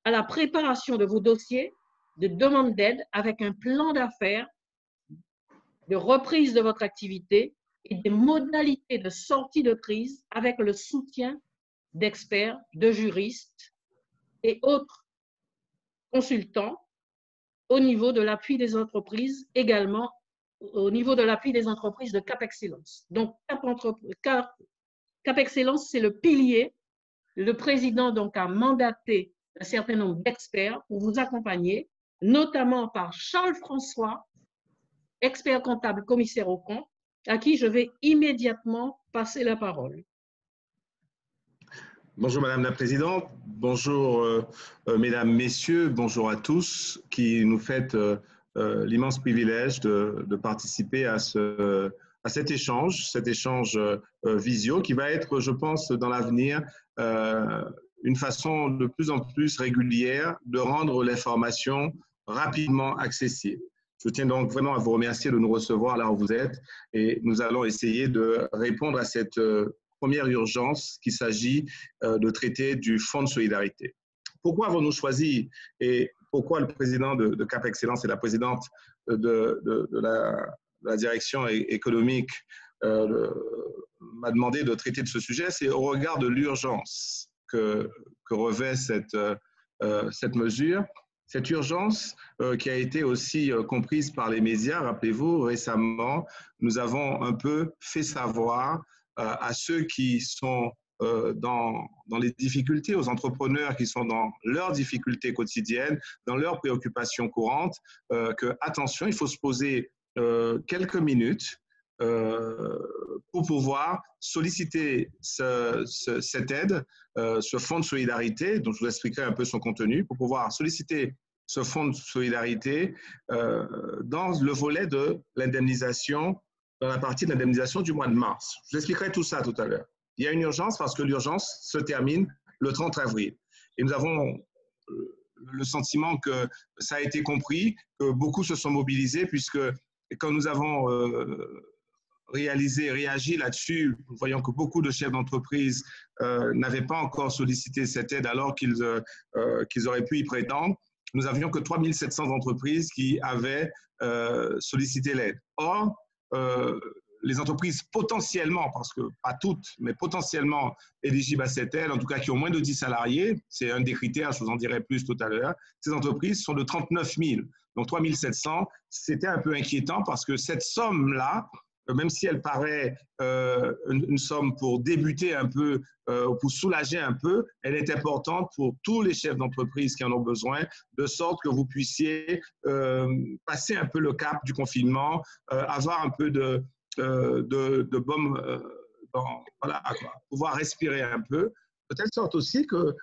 à la préparation de vos dossiers de demande d'aide avec un plan d'affaires de reprise de votre activité et des modalités de sortie de crise avec le soutien d'experts, de juristes et autres consultants au niveau de l'appui des entreprises, également au niveau de l'appui des entreprises de Cap Excellence. Donc, Cap Excellence, c'est le pilier. Le président donc a mandaté un certain nombre d'experts pour vous accompagner, notamment par Charles François, expert comptable commissaire aux comptes, à qui je vais immédiatement passer la parole. Bonjour Madame la Présidente, bonjour Mesdames, Messieurs, bonjour à tous qui nous faites l'immense privilège de participer à cet échange visio qui va être, je pense, dans l'avenir, une façon de plus en plus régulière de rendre l'information rapidement accessible. Je tiens donc vraiment à vous remercier de nous recevoir là où vous êtes et nous allons essayer de répondre à cette première urgence qu'il s'agit de traiter du Fonds de solidarité. Pourquoi avons-nous choisi et pourquoi le président de Cap Excellence et la présidente de la direction économique m'a demandé de traiter de ce sujet? C'est au regard de l'urgence que revêt cette mesure. Cette urgence qui a été aussi comprise par les médias, rappelez-vous, récemment, nous avons un peu fait savoir à ceux qui sont dans les difficultés, aux entrepreneurs qui sont dans leurs difficultés quotidiennes, dans leurs préoccupations courantes, que, attention, il faut se poser quelques minutes pour pouvoir solliciter cette aide, ce fonds de solidarité, dont je vous expliquerai un peu son contenu, pour pouvoir solliciter ce fonds de solidarité dans le volet de l'indemnisation, dans la partie de l'indemnisation du mois de mars. Je vous expliquerai tout ça tout à l'heure. Il y a une urgence parce que l'urgence se termine le 30 avril. Et nous avons le sentiment que ça a été compris, que beaucoup se sont mobilisés, puisque quand nous avons réagi là-dessus, voyant que beaucoup de chefs d'entreprise n'avaient pas encore sollicité cette aide alors qu'ils auraient pu y prétendre. Nous n'avions que 3700 entreprises qui avaient sollicité l'aide. Or, les entreprises potentiellement, parce que pas toutes, mais potentiellement éligibles à cette aide, en tout cas qui ont moins de 10 salariés, c'est un des critères, je vous en dirai plus tout à l'heure, ces entreprises sont de 39 000. Donc 3700, c'était un peu inquiétant parce que cette somme-là, même si elle paraît une somme pour débuter un peu, pour soulager un peu, elle est importante pour tous les chefs d'entreprise qui en ont besoin, de sorte que vous puissiez passer un peu le cap du confinement, avoir un peu de baume, voilà, pouvoir respirer un peu, de telle sorte aussi que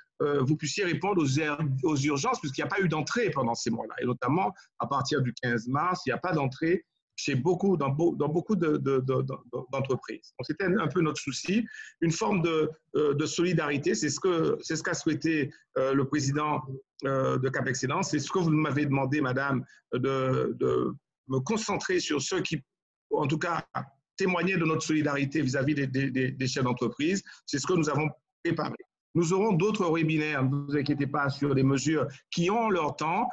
vous puissiez répondre aux urgences, puisqu'il n'y a pas eu d'entrée pendant ces mois-là, et notamment à partir du 15 mars, il n'y a pas d'entrée dans beaucoup d'entreprises. Donc, c'était un peu notre souci, une forme de solidarité. C'est ce qu'a souhaité le président de Cap Excellence. C'est ce que vous m'avez demandé, madame, de me concentrer sur ceux qui, en tout cas, témoignaient de notre solidarité vis-à-vis des chefs d'entreprise. C'est ce que nous avons préparé. Nous aurons d'autres webinaires, ne vous inquiétez pas, sur les mesures qui ont leur temps.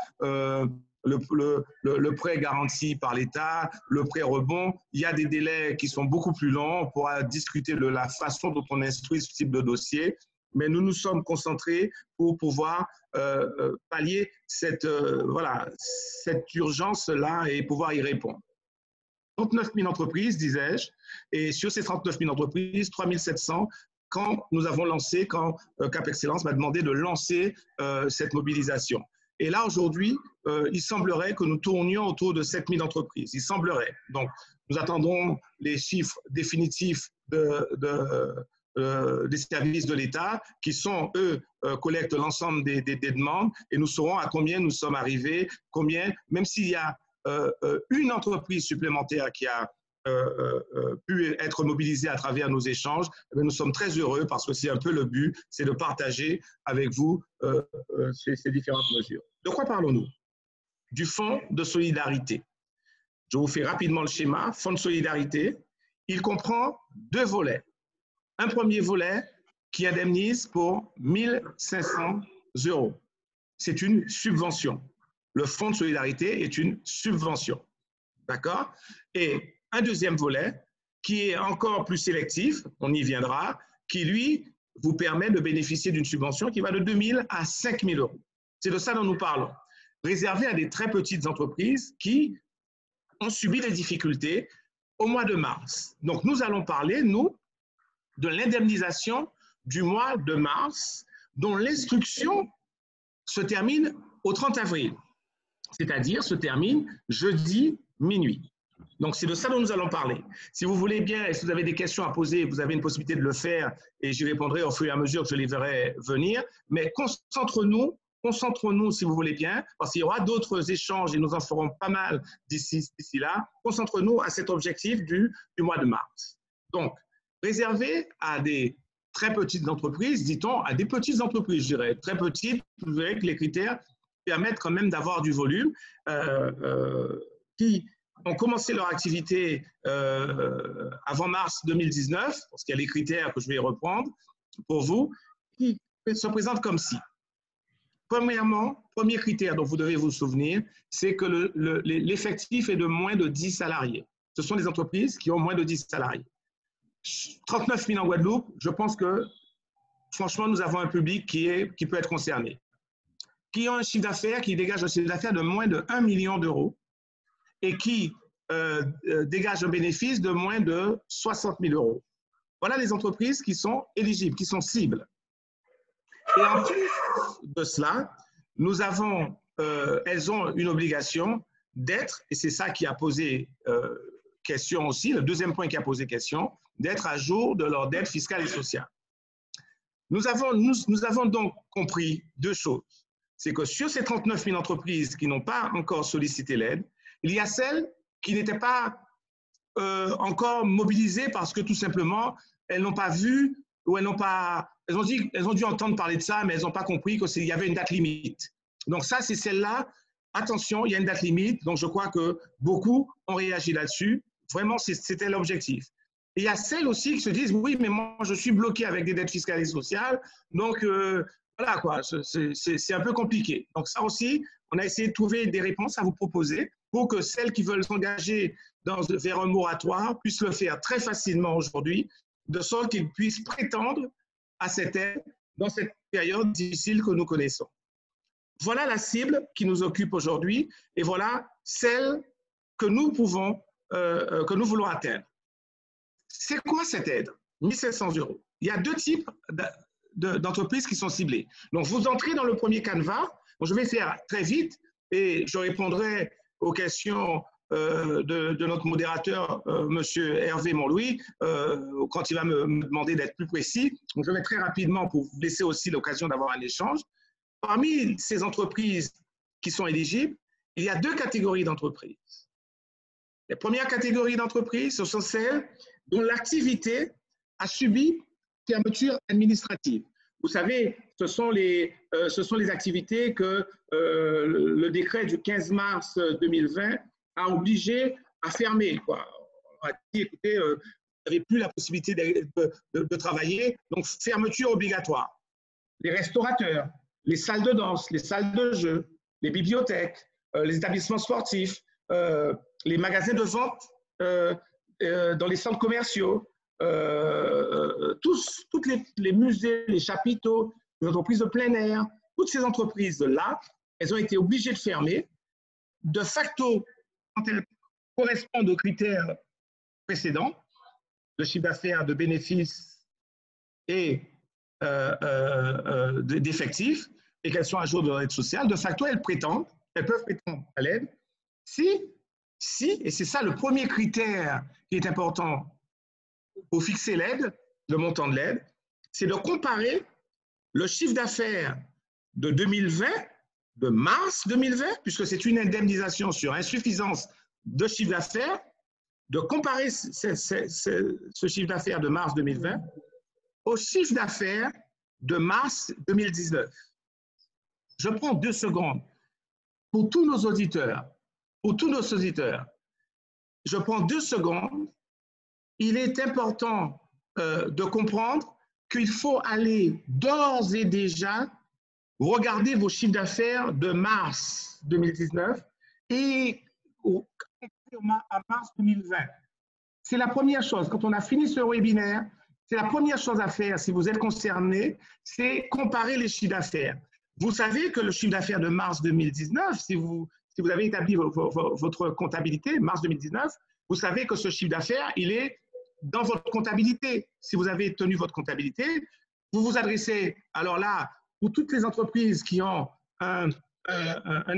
Le prêt garanti par l'État, le prêt rebond, il y a des délais qui sont beaucoup plus longs. On pourra discuter de la façon dont on instruit ce type de dossier, mais nous nous sommes concentrés pour pouvoir pallier cette urgence-là et pouvoir y répondre. 39 000 entreprises, disais-je, et sur ces 39 000 entreprises, 3 700, quand Cap Excellence m'a demandé de lancer cette mobilisation. Et là, aujourd'hui, il semblerait que nous tournions autour de 7 000 entreprises. Il semblerait. Donc, nous attendons les chiffres définitifs des services de l'État qui sont, eux, collectent l'ensemble des demandes et nous saurons à combien nous sommes arrivés, même s'il y a une entreprise supplémentaire qui a pu être mobilisée à travers nos échanges, nous sommes très heureux parce que c'est un peu le but, c'est de partager avec vous ces différentes mesures. De quoi parlons-nous? Du Fonds de solidarité. Je vous fais rapidement le schéma. Fonds de solidarité, il comprend deux volets. Un premier volet qui indemnise pour 1 500 €. c'est une subvention. Le fonds de solidarité est une subvention. D'accord? Et un deuxième volet qui est encore plus sélectif, on y viendra, qui lui vous permet de bénéficier d'une subvention qui va de 2 000 à 5 000 euros. C'est de ça dont nous parlons. Réservé à des très petites entreprises qui ont subi des difficultés au mois de mars. Donc, nous allons parler, nous, de l'indemnisation du mois de mars, dont l'instruction se termine au 30 avril, c'est-à-dire se termine jeudi minuit. Donc, c'est de ça dont nous allons parler. Si vous voulez bien, et si vous avez des questions à poser, vous avez une possibilité de le faire et j'y répondrai au fur et à mesure que je les verrai venir. Mais concentrons-nous, si vous voulez bien, parce qu'il y aura d'autres échanges et nous en ferons pas mal d'ici là. Concentrons-nous à cet objectif du mois de mars. Donc, réservé à des très petites entreprises, dit-on, à des petites entreprises, je dirais, très petites, vous verrez que les critères permettent quand même d'avoir du volume, qui ont commencé leur activité avant mars 2019, parce qu'il y a les critères que je vais reprendre pour vous, qui se présentent comme ci. Premièrement, premier critère dont vous devez vous souvenir, c'est que l'effectif est de moins de 10 salariés. Ce sont des entreprises qui ont moins de 10 salariés. 39 000 en Guadeloupe, je pense que, franchement, nous avons un public qui peut être concerné. Qui ont un chiffre d'affaires, qui dégage un chiffre d'affaires de moins de 1 million d'euros et qui dégage un bénéfice de moins de 60 000 euros. Voilà les entreprises qui sont éligibles, qui sont cibles. Et en plus de cela, nous avons, elles ont une obligation d'être, et c'est ça qui a posé question aussi, le deuxième point qui a posé question, d'être à jour de leur dette fiscale et sociale. Nous avons donc compris deux choses. C'est que sur ces 39 000 entreprises qui n'ont pas encore sollicité l'aide, il y a celles qui n'étaient pas encore mobilisées parce que tout simplement, elles n'ont pas vu ou elles ont dû entendre parler de ça, mais elles n'ont pas compris qu'il y avait une date limite. Donc ça, c'est celle-là. Attention, il y a une date limite. Donc je crois que beaucoup ont réagi là-dessus. Vraiment, c'était l'objectif. Et il y a celles aussi qui se disent, oui, mais moi, je suis bloqué avec des dettes fiscales et sociales. Donc, voilà, quoi, c'est un peu compliqué. Donc ça aussi, on a essayé de trouver des réponses à vous proposer pour que celles qui veulent s'engager vers un moratoire puissent le faire très facilement aujourd'hui, de sorte qu'ils puissent prétendre à cette aide dans cette période difficile que nous connaissons. Voilà la cible qui nous occupe aujourd'hui et voilà celle que nous voulons atteindre. C'est quoi cette aide? 1 700 euros. Il y a deux types d'entreprises qui sont ciblées. Donc, vous entrez dans le premier canevas. Donc, je vais faire très vite et je répondrai aux questions de notre modérateur, M. Hervé Montlouis, quand il va me demander d'être plus précis. Donc, je vais très rapidement pour vous laisser aussi l'occasion d'avoir un échange. Parmi ces entreprises qui sont éligibles, il y a deux catégories d'entreprises. Les premières catégories d'entreprises, ce sont celles dont l'activité a subi fermeture administrative. Vous savez, ce sont les activités que le décret du 15 mars 2020 a obligé à fermer, quoi. On a dit, écoutez, vous n'avez plus la possibilité de travailler, donc fermeture obligatoire. Les restaurateurs, les salles de danse, les salles de jeu, les bibliothèques, les établissements sportifs, les magasins de vente dans les centres commerciaux, toutes les musées, les chapiteaux, les entreprises de plein air, toutes ces entreprises-là, elles ont été obligées de fermer. De facto, quand elles correspondent aux critères précédents, de chiffre d'affaires, de bénéfices et d'effectifs, et qu'elles sont à jour de leur aide sociale, de facto, elles peuvent prétendre à l'aide si, et c'est ça le premier critère qui est important pour fixer l'aide, le montant de l'aide, c'est de comparer le chiffre d'affaires de 2020, de mars 2020, puisque c'est une indemnisation sur insuffisance de chiffre d'affaires, de comparer ce chiffre d'affaires de mars 2020 au chiffre d'affaires de mars 2019. Je prends 2 secondes pour tous nos auditeurs. Je prends 2 secondes. Il est important de comprendre qu'il faut aller d'ores et déjà vous regardez vos chiffres d'affaires de mars 2019 et à mars 2020. C'est la première chose. Quand on a fini ce webinaire, c'est la première chose à faire si vous êtes concerné, c'est comparer les chiffres d'affaires. Vous savez que le chiffre d'affaires de mars 2019, si vous avez établi votre comptabilité, mars 2019, vous savez que ce chiffre d'affaires, il est dans votre comptabilité. Si vous avez tenu votre comptabilité, vous vous adressez, alors là, pour toutes les entreprises qui ont un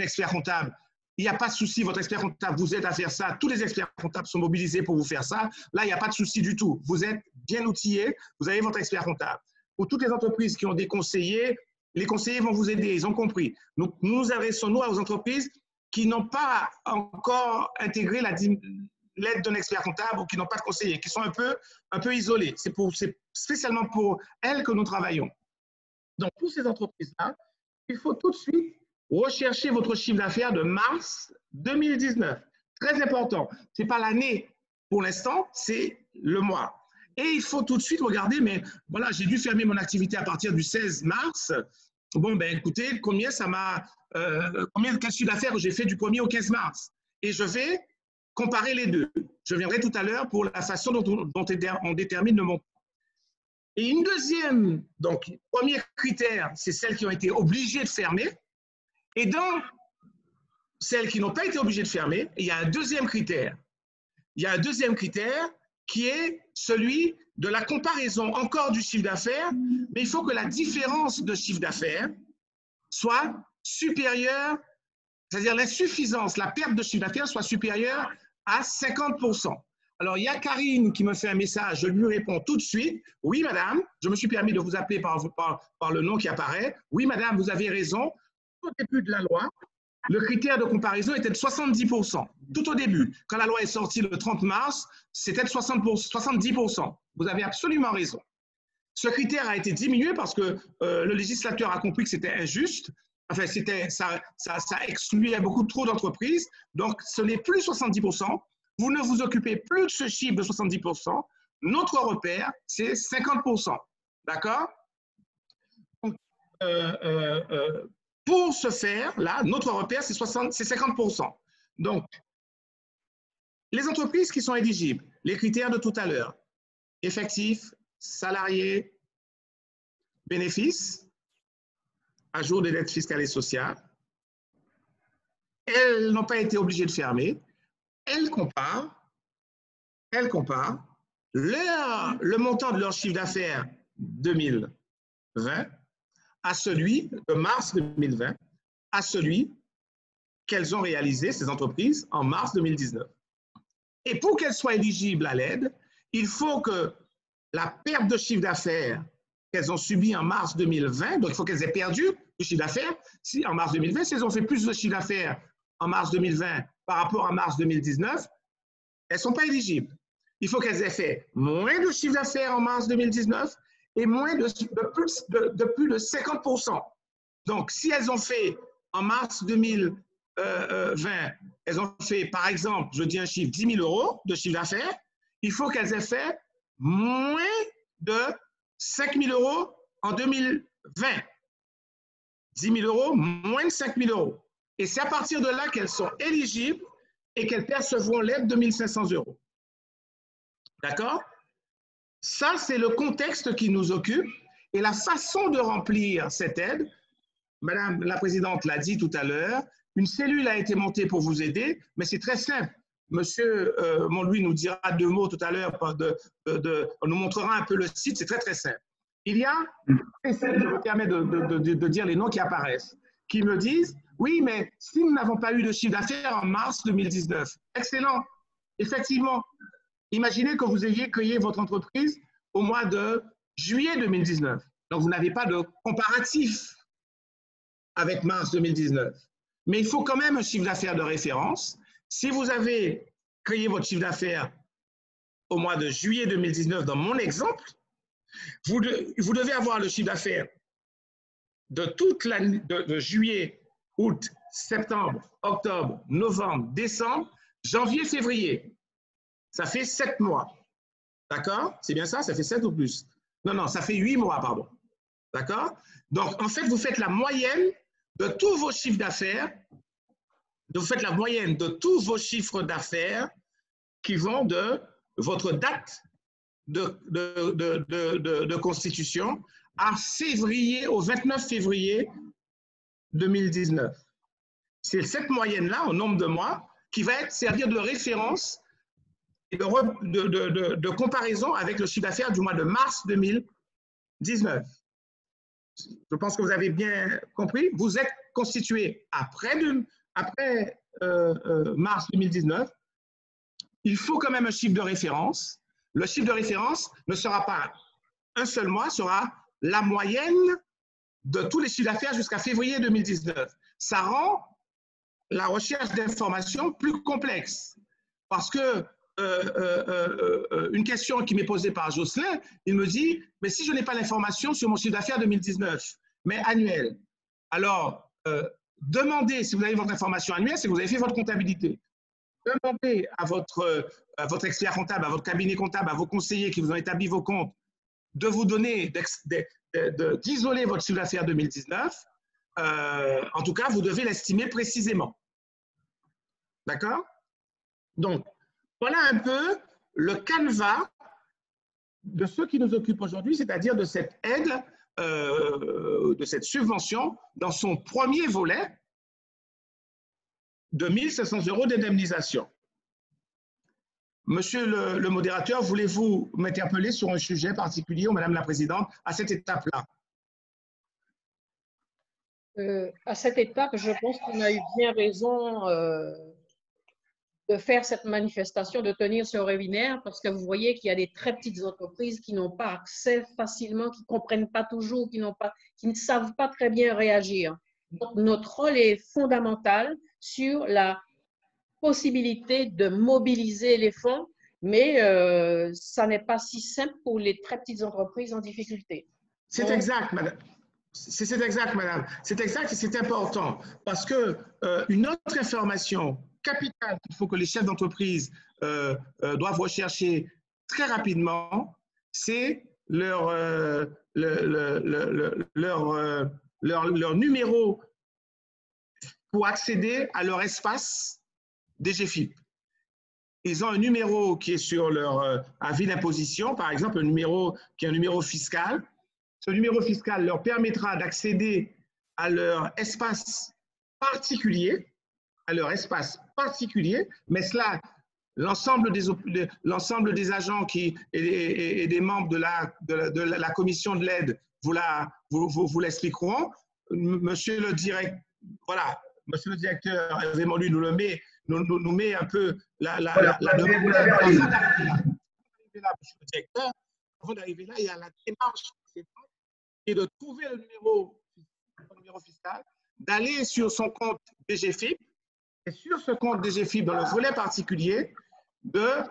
expert comptable, il n'y a pas de souci, votre expert comptable vous aide à faire ça. Tous les experts comptables sont mobilisés pour vous faire ça. Là, il n'y a pas de souci du tout. Vous êtes bien outillés, vous avez votre expert comptable. Pour toutes les entreprises qui ont des conseillers, les conseillers vont vous aider, ils ont compris. Donc, nous nous adressons aux entreprises qui n'ont pas encore intégré l'aide d'un expert comptable ou qui n'ont pas de conseiller, qui sont un peu isolés. C'est spécialement pour elles que nous travaillons. Donc, pour ces entreprises-là, il faut tout de suite rechercher votre chiffre d'affaires de mars 2019. Très important. Ce n'est pas l'année pour l'instant, c'est le mois. Et il faut tout de suite regarder, mais voilà, j'ai dû fermer mon activité à partir du 16 mars. Bon, ben écoutez, combien ça m'a, quel chiffre d'affaires j'ai fait du 1er au 15 mars. Et je vais comparer les deux. Je viendrai tout à l'heure pour la façon dont on détermine le montant. Et une deuxième, donc, premier critère, c'est celles qui ont été obligées de fermer. Et dans celles qui n'ont pas été obligées de fermer, il y a un deuxième critère. Il y a un deuxième critère qui est celui de la comparaison encore du chiffre d'affaires, mais il faut que la différence de chiffre d'affaires soit supérieure, c'est-à-dire l'insuffisance, la perte de chiffre d'affaires soit supérieure à 50%. Alors, il y a Karine qui me fait un message, je lui réponds tout de suite. Oui, madame, je me suis permis de vous appeler par le nom qui apparaît. Oui, madame, vous avez raison. Au début de la loi, le critère de comparaison était de 70%. Tout au début, quand la loi est sortie le 30 mars, c'était de 70%. Vous avez absolument raison. Ce critère a été diminué parce que le législateur a compris que c'était injuste. Enfin, ça excluait beaucoup trop d'entreprises. Donc, ce n'est plus 70%. Vous ne vous occupez plus de ce chiffre de 70%. Notre repère, c'est 50%. D'accord? Donc, pour ce faire, là, notre repère, c'est 50%. Donc, les entreprises qui sont éligibles, les critères de tout à l'heure, effectifs, salariés, bénéfices, à jour des dettes fiscales et sociales, elles n'ont pas été obligées de fermer. Elles comparent le montant de leur chiffre d'affaires 2020 à celui de mars 2020, à celui qu'elles ont réalisé, ces entreprises, en mars 2019. Et pour qu'elles soient éligibles à l'aide, il faut que la perte de chiffre d'affaires qu'elles ont subie en mars 2020, donc il faut qu'elles aient perdu le chiffre d'affaires. Si en mars 2020, si elles ont fait plus de chiffre d'affaires en mars 2020 par rapport à mars 2019, elles ne sont pas éligibles. Il faut qu'elles aient fait moins de chiffre d'affaires en mars 2019 et moins de plus de 50%. Donc, si elles ont fait en mars 2020, elles ont fait, par exemple, je dis un chiffre, 10 000 euros de chiffre d'affaires, il faut qu'elles aient fait moins de 5 000 euros en 2020. 10 000 euros, moins de 5 000 euros. Et c'est à partir de là qu'elles sont éligibles et qu'elles percevront l'aide de 1 500 euros. D'accord? Ça, c'est le contexte qui nous occupe et la façon de remplir cette aide. Madame la Présidente l'a dit tout à l'heure, une cellule a été montée pour vous aider, mais c'est très simple. Monsieur Montlouis nous dira deux mots tout à l'heure, on nous montrera un peu le site, c'est très très simple. Il y a, je me permets de dire les noms qui apparaissent, qui me disent, oui, mais si nous n'avons pas eu de chiffre d'affaires en mars 2019, excellent, effectivement, imaginez que vous ayez créé votre entreprise au mois de juillet 2019, donc vous n'avez pas de comparatif avec mars 2019, mais il faut quand même un chiffre d'affaires de référence. Si vous avez créé votre chiffre d'affaires au mois de juillet 2019, dans mon exemple, vous devez avoir le chiffre d'affaires de toute l'année, de juillet, août, septembre, octobre, novembre, décembre, janvier, février. Ça fait 7 mois. D'accord? C'est bien ça? Ça fait 7 ou plus? Non, ça fait 8 mois, pardon. D'accord? Donc, en fait, vous faites la moyenne de tous vos chiffres d'affaires. Vous faites la moyenne de tous vos chiffres d'affaires qui vont de votre date de constitution à février, au 29 février 2019. C'est cette moyenne-là, au nombre de mois, qui va servir de référence et de comparaison avec le chiffre d'affaires du mois de mars 2019. Je pense que vous avez bien compris. Vous êtes constitué après mars 2019. Il faut quand même un chiffre de référence. Le chiffre de référence ne sera pas un seul mois, sera la moyenne de tous les chiffres d'affaires jusqu'à février 2019. Ça rend la recherche d'informations plus complexe. Parce que une question qui m'est posée par Jocelyn, il me dit, mais si je n'ai pas l'information sur mon chiffre d'affaires 2019, mais annuel, alors demandez, si vous avez votre information annuelle, c'est que vous avez fait votre comptabilité. Demandez à votre expert comptable, à votre cabinet comptable, à vos conseillers qui vous ont établi vos comptes, de vous donner, d'isoler votre chiffre d'affaires 2019. En tout cas, vous devez l'estimer précisément. D'accord? Donc, voilà un peu le canevas de ce qui nous occupe aujourd'hui, c'est-à-dire de cette aide, de cette subvention dans son premier volet de 1 500 € d'indemnisation. Monsieur le modérateur, voulez-vous m'interpeller sur un sujet particulier, ou Madame la Présidente, à cette étape-là? À cette étape, je pense qu'on a eu bien raison de faire cette manifestation, de tenir ce webinaire, parce que vous voyez qu'il y a des très petites entreprises qui n'ont pas accès facilement, qui ne comprennent pas toujours, qui ne savent pas très bien réagir. Donc, notre rôle est fondamental sur la possibilité de mobiliser les fonds, mais ça n'est pas si simple pour les très petites entreprises en difficulté. C'est exact, madame. C'est exact, madame. C'est exact et c'est important parce que une autre information capitale qu'il faut que les chefs d'entreprise doivent rechercher très rapidement, c'est leur numéro pour accéder à leur espace DGFiP. Ils ont un numéro qui est sur leur avis d'imposition, par exemple, un numéro qui est un numéro fiscal. Ce numéro fiscal leur permettra d'accéder à leur espace particulier, mais cela, l'ensemble des agents et des membres de la commission de l'aide vous l'expliqueront. Monsieur le directeur Hervé Molu nous met un peu la demande. Avant d'arriver là, il y a la démarche et de trouver le numéro fiscal, d'aller sur son compte DGFiP et sur ce compte DGFiP, dans le volet particulier, de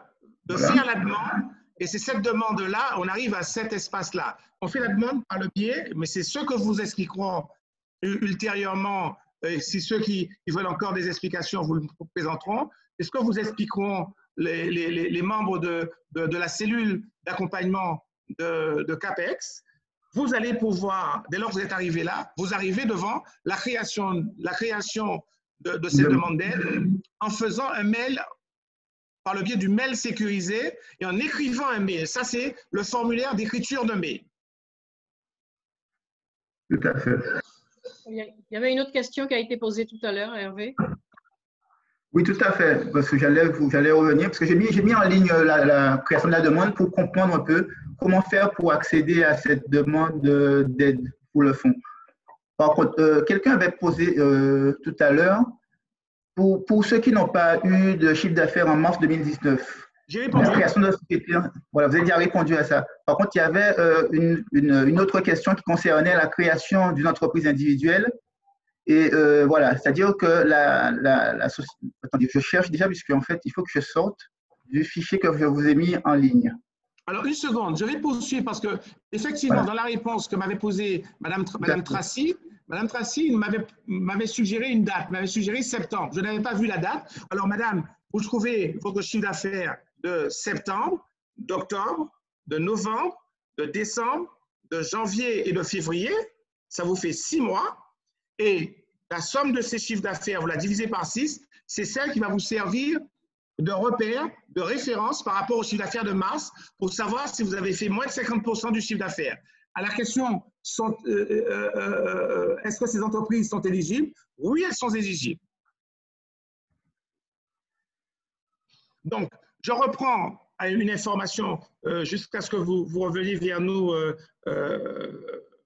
faire la demande. Et c'est cette demande-là, on arrive à cet espace-là. On fait la demande par le biais, mais c'est ce que vous expliqueront ultérieurement. Et si ceux qui veulent encore des explications, vous le présenteront. C'est ce que vous expliqueront les membres de la cellule d'accompagnement de CAPEX. Vous allez pouvoir, dès lors que vous êtes arrivé là, vous arrivez devant la création de cette demande d'aide en faisant un mail, par le biais du mail sécurisé et en écrivant un mail. Ça, c'est le formulaire d'écriture de mail. Tout à fait. Il y avait une autre question qui a été posée tout à l'heure, Hervé. Oui, tout à fait, parce que j'allais revenir, parce que j'ai mis en ligne la création de la demande pour comprendre un peu comment faire pour accéder à cette demande d'aide pour le fonds. Par contre, quelqu'un avait posé tout à l'heure, pour ceux qui n'ont pas eu de chiffre d'affaires en mars 2019, j'ai répondu. La création de société, voilà, vous avez déjà répondu à ça. Par contre, il y avait une autre question qui concernait la création d'une entreprise individuelle. Et voilà, c'est-à-dire que la société… Attendez, je cherche déjà, puisque en fait, il faut que je sorte du fichier que je vous ai mis en ligne. Alors, une seconde, je vais poursuivre parce que, effectivement, voilà, dans la réponse que m'avait posée Madame Tracy m'avait suggéré une date, m'avait suggéré septembre. Je n'avais pas vu la date. Alors, Madame, vous trouvez votre chiffre d'affaires de septembre, d'octobre, de novembre, de décembre, de janvier et de février, ça vous fait 6 mois. Et la somme de ces chiffres d'affaires, vous la divisez par 6, c'est celle qui va vous servir de repère, de référence par rapport au chiffre d'affaires de mars pour savoir si vous avez fait moins de 50% du chiffre d'affaires. À la question, est-ce que ces entreprises sont éligibles? Oui, elles sont éligibles. Donc, je reprends à une information jusqu'à ce que vous reveniez vers nous,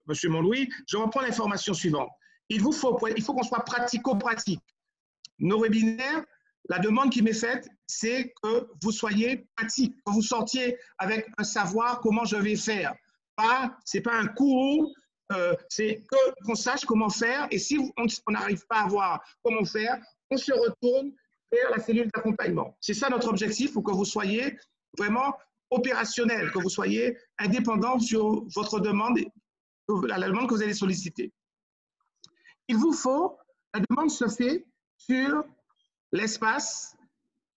Monsieur Montlouis. Je reprends l'information suivante. Il faut qu'on soit pratico-pratique. Nos webinaires, la demande qui m'est faite, c'est que vous soyez pratique, que vous sortiez avec un savoir comment je vais faire. Ce n'est pas un cours, c'est qu'on sache comment faire. Et si on n'arrive pas à voir comment faire, on se retourne vers la cellule d'accompagnement. C'est ça notre objectif, pour que vous soyez vraiment opérationnel, que vous soyez indépendant sur votre demande, la demande que vous allez solliciter. Il vous faut, la demande se fait sur l'espace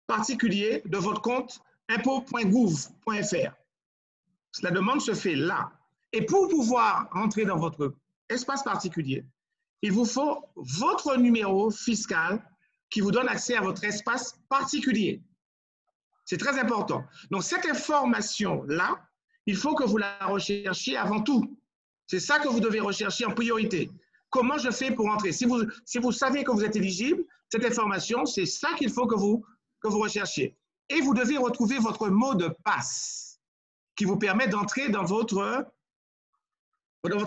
particulier de votre compte impôt.gouv.fr. La demande se fait là. Et pour pouvoir entrer dans votre espace particulier, il vous faut votre numéro fiscal qui vous donne accès à votre espace particulier. C'est très important. Donc, cette information-là, il faut que vous la recherchiez avant tout. C'est ça que vous devez rechercher en priorité. Comment je fais pour entrer? Si vous savez que vous êtes éligible, cette information, c'est ça qu'il faut que vous recherchiez. Et vous devez retrouver votre mot de passe qui vous permet d'entrer dans votre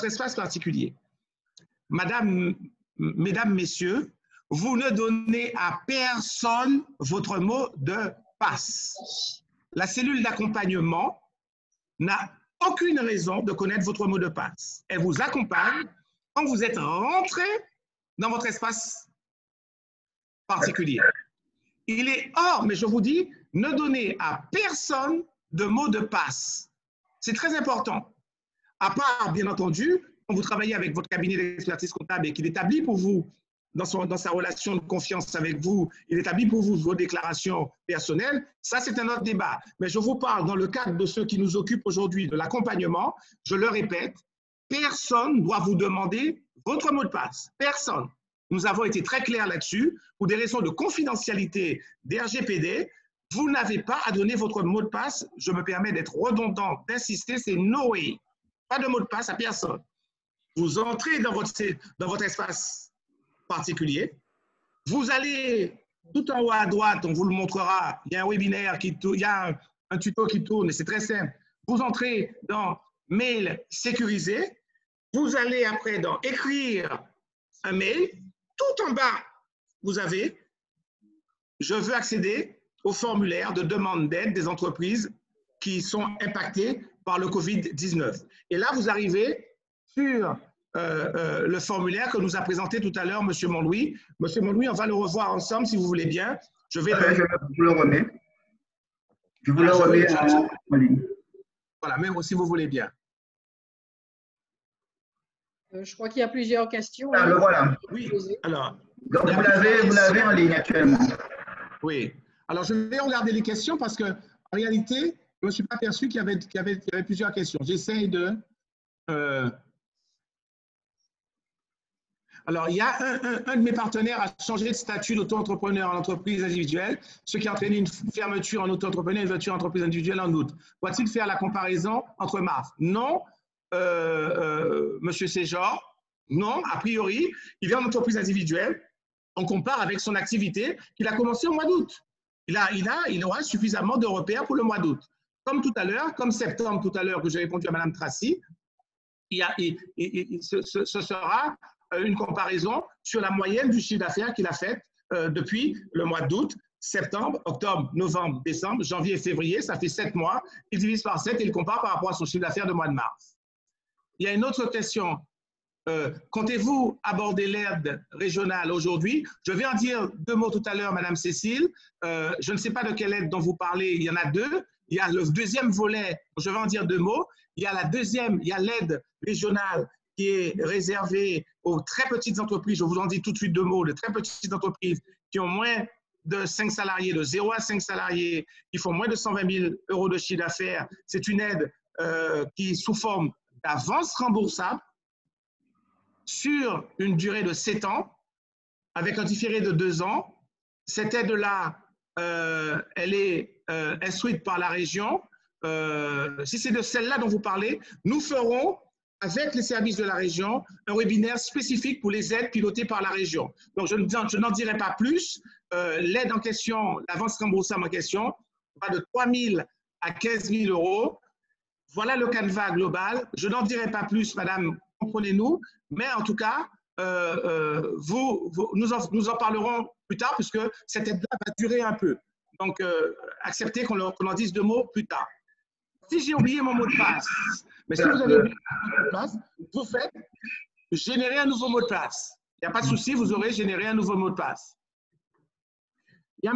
espace particulier. Mesdames, messieurs, vous ne donnez à personne votre mot de passe. La cellule d'accompagnement n'a aucune raison de connaître votre mot de passe. Elle vous accompagne quand vous êtes rentré dans votre espace particulier. Il est hors, mais je vous dis, ne donnez à personne de mot de passe. C'est très important. À part, bien entendu, quand vous travaillez avec votre cabinet d'expertise comptable et qu'il établit pour vous, dans sa relation de confiance avec vous, il établit pour vous vos déclarations personnelles, ça c'est un autre débat. Mais je vous parle dans le cadre de ceux qui nous occupent aujourd'hui de l'accompagnement, je le répète, personne ne doit vous demander votre mot de passe. Personne. Nous avons été très clairs là-dessus. Pour des raisons de confidentialité des RGPD, vous n'avez pas à donner votre mot de passe. Je me permets d'être redondant, d'insister, c'est no way. Pas de mot de passe à personne. Vous entrez dans votre espace particulier. Vous allez tout en haut à droite, on vous le montrera. Il y a un webinaire il y a un tuto qui tourne, et c'est très simple. Vous entrez dans mail sécurisé. Vous allez après dans écrire un mail. Tout en bas, vous avez « Je veux accéder au formulaire de demande d'aide des entreprises qui sont impactées par le Covid-19 ». Et là, vous arrivez sur le formulaire que nous a présenté tout à l'heure M. Montlouis. M. Montlouis, on va le revoir ensemble si vous voulez bien. Je vous le remets. Je vous le remets en ligne. Voilà, mais si vous voulez bien. Je crois qu'il y a plusieurs questions. Ah, le voilà. Oui, alors. Donc, vous l'avez en ligne actuellement. Oui. Alors, je vais regarder les questions parce qu'en réalité, je ne me suis pas aperçu qu'il y avait plusieurs questions. J'essaye de… Alors, il y a un de mes partenaires a changé de statut d'auto-entrepreneur en entreprise individuelle, ce qui a entraîné une fermeture en auto-entrepreneur et une ouverture en entreprise individuelle en août. Doit-il faire la comparaison entre mars? Non, Monsieur Séjor, non, a priori, il vient en entreprise individuelle, on compare avec son activité qu'il a commencé au mois d'août. Il aura suffisamment de repères pour le mois d'août. Comme tout à l'heure, comme septembre tout à l'heure que j'ai répondu à Mme Tracy, ce sera une comparaison sur la moyenne du chiffre d'affaires qu'il a fait depuis le mois d'août, septembre, octobre, novembre, décembre, janvier et février. Ça fait 7 mois. Il divise par 7 et il compare par rapport à son chiffre d'affaires de mois de mars. Il y a une autre question. Comptez-vous aborder l'aide régionale aujourd'hui? Je vais en dire 2 mots tout à l'heure, Madame Cécile. Je ne sais pas de quelle aide dont vous parlez. Il y en a 2. Il y a le deuxième volet. Je vais en dire 2 mots. Il y a l'aide régionale qui est réservée aux très petites entreprises. Je vous en dis tout de suite 2 mots. De très petites entreprises qui ont moins de 5 salariés, de 0 à 5 salariés, qui font moins de 120 000 € de chiffre d'affaires. C'est une aide qui est sous forme d'avance remboursable sur une durée de 7 ans, avec un différé de 2 ans. Cette aide-là, elle est instruite par la région. Si c'est de celle-là dont vous parlez, nous ferons, avec les services de la région, un webinaire spécifique pour les aides pilotées par la région. Donc, je n'en dirai pas plus. L'aide en question, l'avance remboursable en question, va de 3 000 à 15 000 euros. Voilà le canevas global. Je n'en dirai pas plus, madame, comprenez-nous, mais en tout cas, nous en parlerons plus tard, puisque cette aide-là va durer un peu. Donc, acceptez qu'on en dise 2 mots plus tard. Si j'ai oublié mon mot de passe, mais si vous avez oublié mon mot de passe, vous faites générer un nouveau mot de passe. Il n'y a pas de souci, vous aurez généré un nouveau mot de passe. Il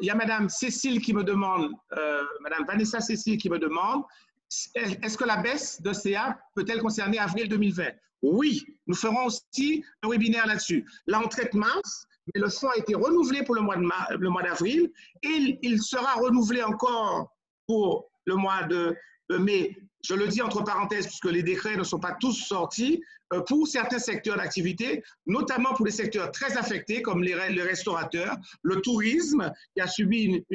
y a madame Cécile qui me demande, madame Vanessa Cécile qui me demande, est-ce que la baisse de CA peut-elle concerner avril 2020? Oui, nous ferons aussi un webinaire là-dessus. Là, on traite mars, mais le fonds a été renouvelé pour le mois d'avril et il sera renouvelé encore pour le mois de mai. Je le dis entre parenthèses, puisque les décrets ne sont pas tous sortis, pour certains secteurs d'activité, notamment pour les secteurs très affectés, comme les restaurateurs, le tourisme, qui a subi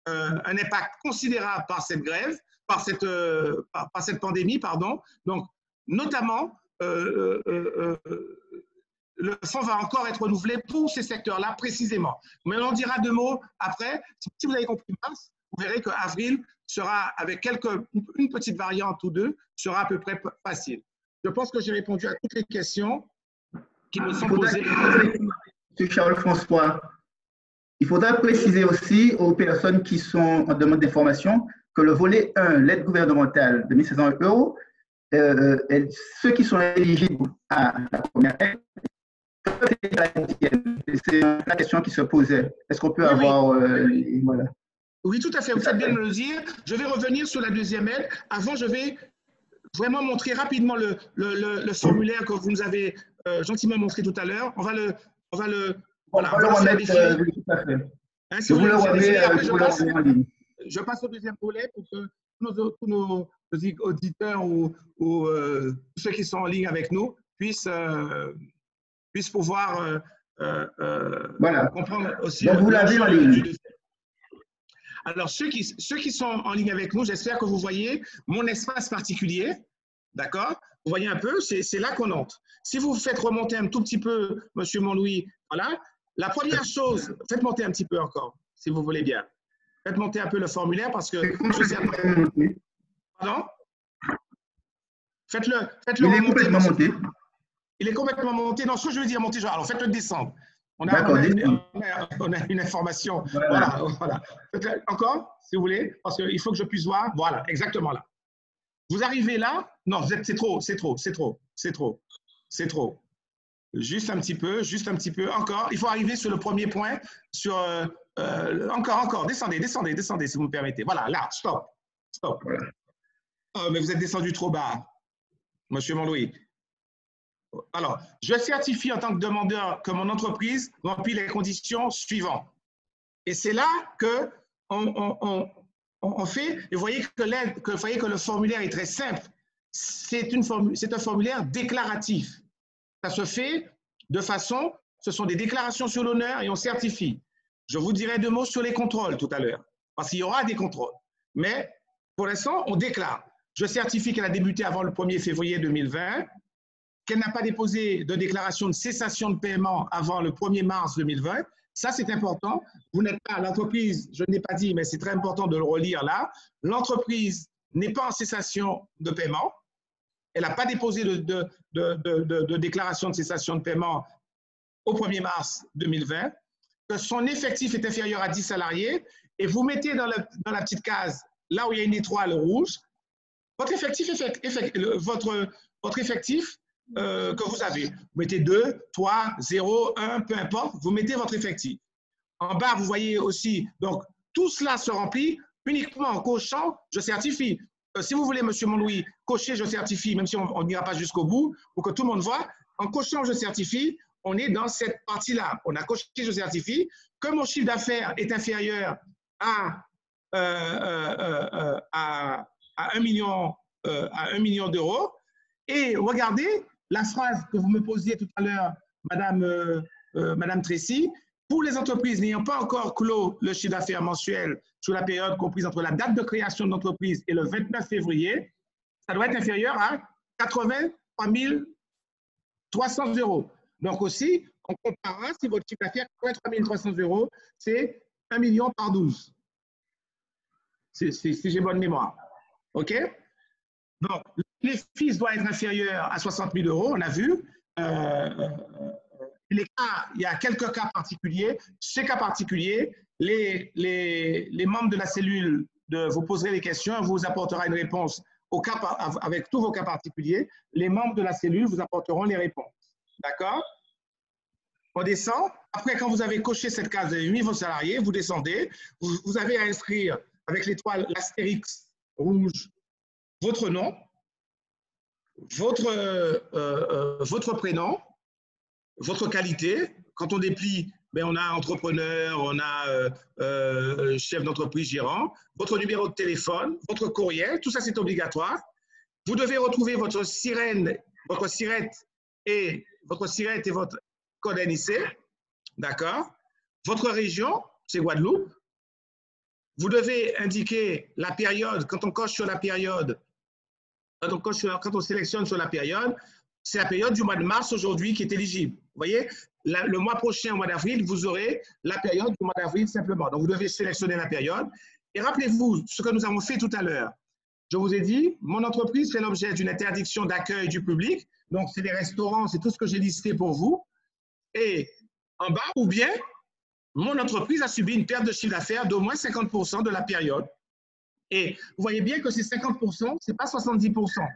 un impact considérable par cette grève, par cette pandémie, pardon. Donc, notamment, le fonds va encore être renouvelé pour ces secteurs-là précisément. Mais on en dira 2 mots après. Si vous avez compris mars, vous verrez qu'avril sera, avec une petite variante ou 2, sera à peu près facile. Je pense que j'ai répondu à toutes les questions qui me sont posées. M. Charles-François, il faudra préciser aussi aux personnes qui sont en demande d'information que le volet 1, l'aide gouvernementale de 1 500 euros, ceux qui sont éligibles à la première aide, c'est la question qui se posait. Est-ce qu'on peut avoir… voilà. Oui, tout à fait. Vous faites bien de me le dire. Je vais revenir sur la deuxième aide. Avant, je vais vraiment montrer rapidement le formulaire que vous nous avez gentiment montré tout à l'heure. On va le remettre, oui, tout à fait. Hein, si vous le remettez, je passe au deuxième volet pour que tous nos auditeurs ou ceux qui sont en ligne avec nous puissent pouvoir comprendre aussi. Donc, vous l'avez en ligne. Alors, ceux qui sont en ligne avec nous, j'espère que vous voyez mon espace particulier. D'accord? Vous voyez un peu, c'est là qu'on entre. Si vous faites remonter un tout petit peu, Monsieur Montlouis, voilà. La première chose, faites monter un petit peu encore, si vous voulez bien. Faites monter un peu le formulaire parce que… Pardon? Faites-le Il est complètement monté. Il est complètement monté. Non, ce que je veux dire, monter, alors faites-le descendre. On a une information. Voilà. Faites-le encore, si vous voulez, parce qu'il faut que je puisse voir. Voilà, exactement là. Vous arrivez là. Non, c'est trop. Juste un petit peu, encore. Il faut arriver sur le premier point, encore. Descendez, si vous me permettez. Voilà, là, stop. Voilà. Oh, mais vous êtes descendu trop bas, Monsieur Montlouis. Alors, je certifie en tant que demandeur que mon entreprise remplit les conditions suivantes. Et c'est là que on fait, et vous voyez que le formulaire est très simple. C'est un formulaire déclaratif. Ça se fait de façon, ce sont des déclarations sur l'honneur et on certifie. Je vous dirai 2 mots sur les contrôles tout à l'heure, parce qu'il y aura des contrôles. Mais pour l'instant, on déclare. Je certifie qu'elle a débuté avant le 1er février 2020, qu'elle n'a pas déposé de déclaration de cessation de paiement avant le 1er mars 2020. Ça, c'est important. Vous n'êtes pas, l'entreprise, je ne l'ai pas dit, mais c'est très important de le relire là. L'entreprise n'est pas en cessation de paiement. Elle n'a pas déposé de déclaration de cessation de paiement au 1er mars 2020, que son effectif est inférieur à 10 salariés, et vous mettez dans la petite case, là où il y a une étoile rouge, votre effectif que vous avez. Vous mettez 2, 3, 0, 1, peu importe, vous mettez votre effectif. En bas, vous voyez aussi, donc tout cela se remplit uniquement en cochant « je certifie ». Si vous voulez, Monsieur Montlouis, cocher « je certifie », même si on n'ira pas jusqu'au bout, pour que tout le monde voit, en cochant « je certifie », on est dans cette partie-là. On a coché « je certifie ». Comme mon chiffre d'affaires est inférieur à 1 million à 1 million d'euros. Et regardez la phrase que vous me posiez tout à l'heure, Madame Tracy. Pour les entreprises n'ayant pas encore clos le chiffre d'affaires mensuel sur la période comprise entre la date de création de l'entreprise et le 29 février, ça doit être inférieur à 83 300 euros. Donc aussi, on comparera si votre chiffre d'affaires 83 300 euros, c'est 1 million par 12. Si j'ai bonne mémoire. OK? Donc, les fils doivent être inférieurs à 60 000 euros, on a vu. Il y a quelques cas particuliers. Ces cas particuliers, les membres de la cellule vous poserez des questions, vous apportera une réponse avec tous vos cas particuliers. Les membres de la cellule vous apporteront les réponses. D'accord? On descend. Après, quand vous avez coché cette case, vous avez mis vos salariés, vous descendez. Vous avez à inscrire avec l'étoile, l'astérix rouge, votre nom, votre prénom, votre qualité. Quand on déplie, ben on a entrepreneur, on a chef d'entreprise, gérant, votre numéro de téléphone, votre courriel, tout ça c'est obligatoire. Vous devez retrouver votre sirette et votre code NIC, d'accord? Votre région, c'est Guadeloupe. Vous devez indiquer la période, quand on coche sur la période, quand on sélectionne sur la période, c'est la période du mois de mars aujourd'hui qui est éligible. Vous voyez, le mois prochain, au mois d'avril, vous aurez la période du mois d'avril simplement. Donc, vous devez sélectionner la période. Et rappelez-vous ce que nous avons fait tout à l'heure. Je vous ai dit, mon entreprise fait l'objet d'une interdiction d'accueil du public. Donc, c'est les restaurants, c'est tout ce que j'ai listé pour vous. Et en bas, ou bien, mon entreprise a subi une perte de chiffre d'affaires d'au moins 50% de la période. Et vous voyez bien que ces 50%, ce n'est pas 70%.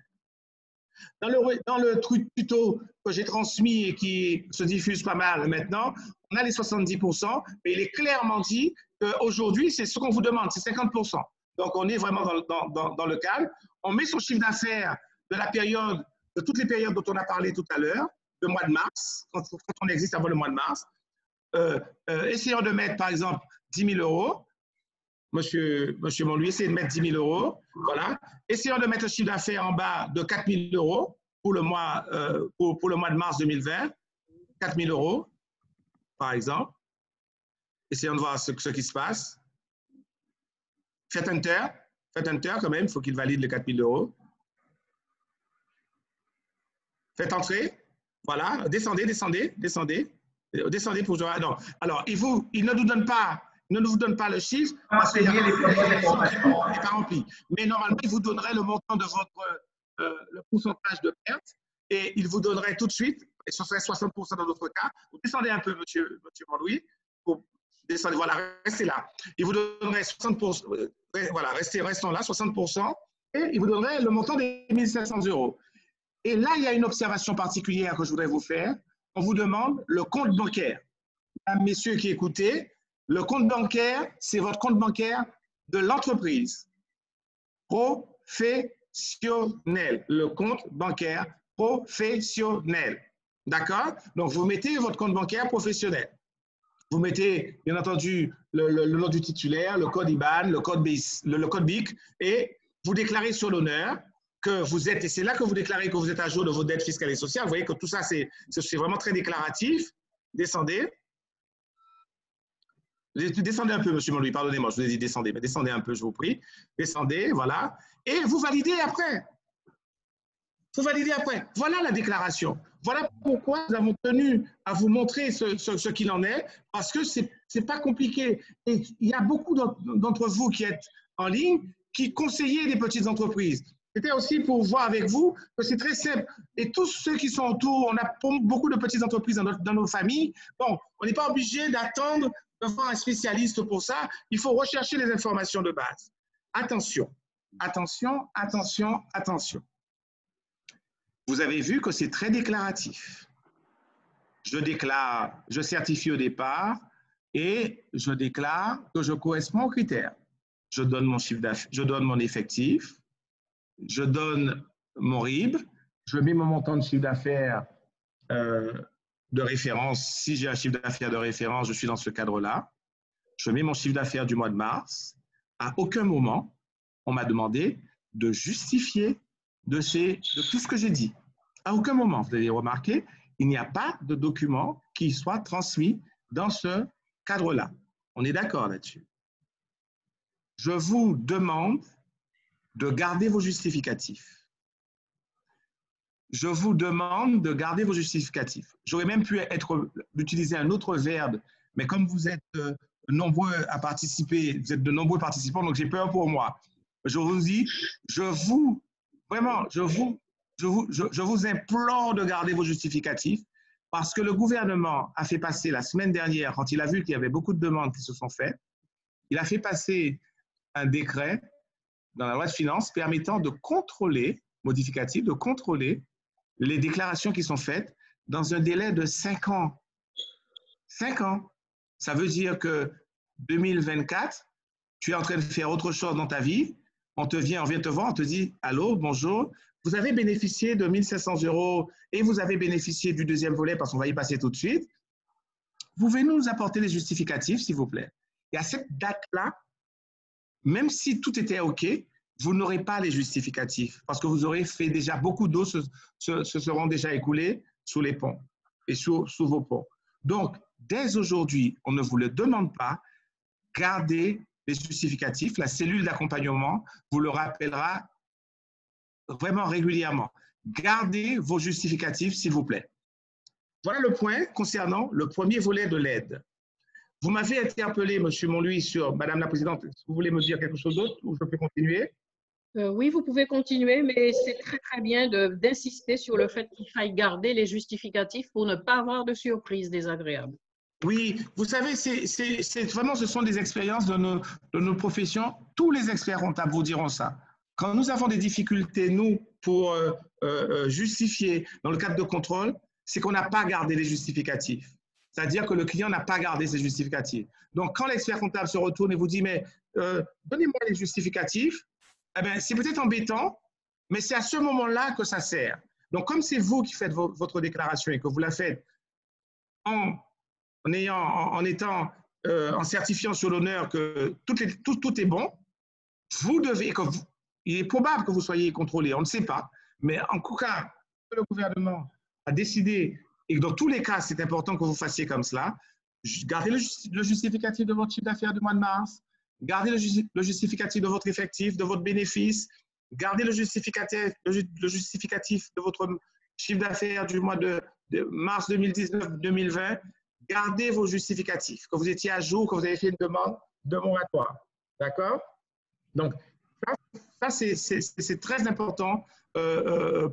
Dans le tuto que j'ai transmis et qui se diffuse pas mal maintenant, on a les 70%, mais il est clairement dit qu'aujourd'hui, c'est ce qu'on vous demande, c'est 50%. Donc, on est vraiment dans le cadre. On met son chiffre d'affaires de la période, de toutes les périodes dont on a parlé tout à l'heure, le mois de mars, quand on existe avant le mois de mars. Essayons de mettre, par exemple, 10 000 euros. Monsieur Monlouis, essayez de mettre 10 000 euros. Voilà. Essayons de mettre le chiffre d'affaires en bas de 4 000 euros pour le mois de mars 2020. 4 000 euros, par exemple. Essayons de voir ce qui se passe. Faites Enter quand même, il faut qu'il valide les 4 000 euros. Faites entrer. Voilà. Descendez pour jouer. Non. Alors, il ne nous donne pas. Ne vous donne pas le chiffre parce qu'il n'est pas rempli. Mais normalement, il vous donnerait le montant de le pourcentage de perte et il vous donnerait tout de suite, et ce serait 60% dans notre cas. Vous descendez un peu, monsieur Jean-Louis, descendez, voilà, restez là. Il vous donnerait 60%, voilà, restons là, 60%, et il vous donnerait le montant des 1 500 euros. Et là, il y a une observation particulière que je voudrais vous faire. On vous demande le compte bancaire. Mesdames, messieurs qui écoutez, le compte bancaire, c'est votre compte bancaire de l'entreprise professionnelle. Le compte bancaire professionnel. D'accord? Donc, vous mettez votre compte bancaire professionnel. Vous mettez, bien entendu, le nom du titulaire, le code IBAN, le code BIC, et vous déclarez sur l'honneur que vous êtes, et c'est là que vous déclarez que vous êtes à jour de vos dettes fiscales et sociales. Vous voyez que tout ça, c'est vraiment très déclaratif. Descendez. Descendez un peu, monsieur Monlouis, pardonnez-moi, je vous ai dit descendez, mais descendez un peu, je vous prie. Descendez, voilà. Et vous validez après. Vous validez après. Voilà la déclaration. Voilà pourquoi nous avons tenu à vous montrer ce qu'il en est, parce que ce n'est pas compliqué. Et il y a beaucoup d'entre vous qui êtes en ligne qui conseillez les petites entreprises. C'était aussi pour voir avec vous que c'est très simple. Et tous ceux qui sont autour, on a beaucoup de petites entreprises dans nos familles. Bon, on n'est pas obligé d'attendre de voir un spécialiste pour ça. Il faut rechercher les informations de base. Attention, attention, attention, attention. Vous avez vu que c'est très déclaratif. Je déclare, je certifie au départ et je déclare que je corresponds aux critères. Je donne mon chiffre d'affaires, je donne mon effectif, je donne mon RIB, je mets mon montant de chiffre d'affaires de référence. Si j'ai un chiffre d'affaires de référence, je suis dans ce cadre-là. Je mets mon chiffre d'affaires du mois de mars. À aucun moment, on m'a demandé de justifier de tout ce que j'ai dit. À aucun moment, vous avez remarqué, il n'y a pas de document qui soit transmis dans ce cadre-là. On est d'accord là-dessus. Je vous demande de garder vos justificatifs. Je vous demande de garder vos justificatifs. J'aurais même pu utiliser un autre verbe, mais comme vous êtes nombreux à participer, vous êtes de nombreux participants, donc j'ai peur pour moi. Je vous dis, je vous implore de garder vos justificatifs parce que le gouvernement a fait passer la semaine dernière, quand il a vu qu'il y avait beaucoup de demandes qui se sont faites, il a fait passer un décret dans la loi de finances permettant de contrôler, modificatif, de contrôler les déclarations qui sont faites dans un délai de 5 ans. 5 ans. Ça veut dire que 2024, tu es en train de faire autre chose dans ta vie, on vient te voir, on te dit « Allô, bonjour, vous avez bénéficié de 1 500 € et vous avez bénéficié du deuxième volet parce qu'on va y passer tout de suite. Pouvez-vous nous apporter les justificatifs, s'il vous plaît ?» Et à cette date-là, même si tout était OK, vous n'aurez pas les justificatifs parce que vous aurez fait déjà beaucoup d'eau se seront déjà écoulées sous les ponts et sous vos ponts. Donc, dès aujourd'hui, on ne vous le demande pas, gardez les justificatifs. La cellule d'accompagnement vous le rappellera vraiment régulièrement. Gardez vos justificatifs, s'il vous plaît. Voilà le point concernant le premier volet de l'aide. Vous m'avez interpellé, M. Montlouis, sur Madame la Présidente. Est-ce que vous voulez me dire quelque chose d'autre ou je peux continuer? Oui, vous pouvez continuer, mais c'est très, très bien d'insister sur le fait qu'il faille garder les justificatifs pour ne pas avoir de surprises désagréables. Oui, vous savez, vraiment, ce sont des expériences de nos professions. Tous les experts comptables vous diront ça. Quand nous avons des difficultés, nous, pour justifier dans le cadre de contrôle, c'est qu'on n'a pas gardé les justificatifs. C'est-à-dire que le client n'a pas gardé ses justificatifs. Donc, quand l'expert comptable se retourne et vous dit « mais donnez-moi les justificatifs », eh bien, c'est peut-être embêtant, mais c'est à ce moment-là que ça sert. Donc, comme c'est vous qui faites votre déclaration et que vous la faites en certifiant sur l'honneur que tout est bon, il est probable que vous soyez contrôlé, on ne sait pas, mais en tout cas, le gouvernement a décidé, et dans tous les cas, c'est important que vous fassiez comme cela, gardez le justificatif de votre chiffre d'affaires du mois de mars, gardez le justificatif de votre effectif, de votre bénéfice, gardez le justificatif de votre chiffre d'affaires du mois de mars 2019-2020, gardez vos justificatifs, que vous étiez à jour, que vous avez fait une demande de moratoire. D'accord? Donc, ça c'est très important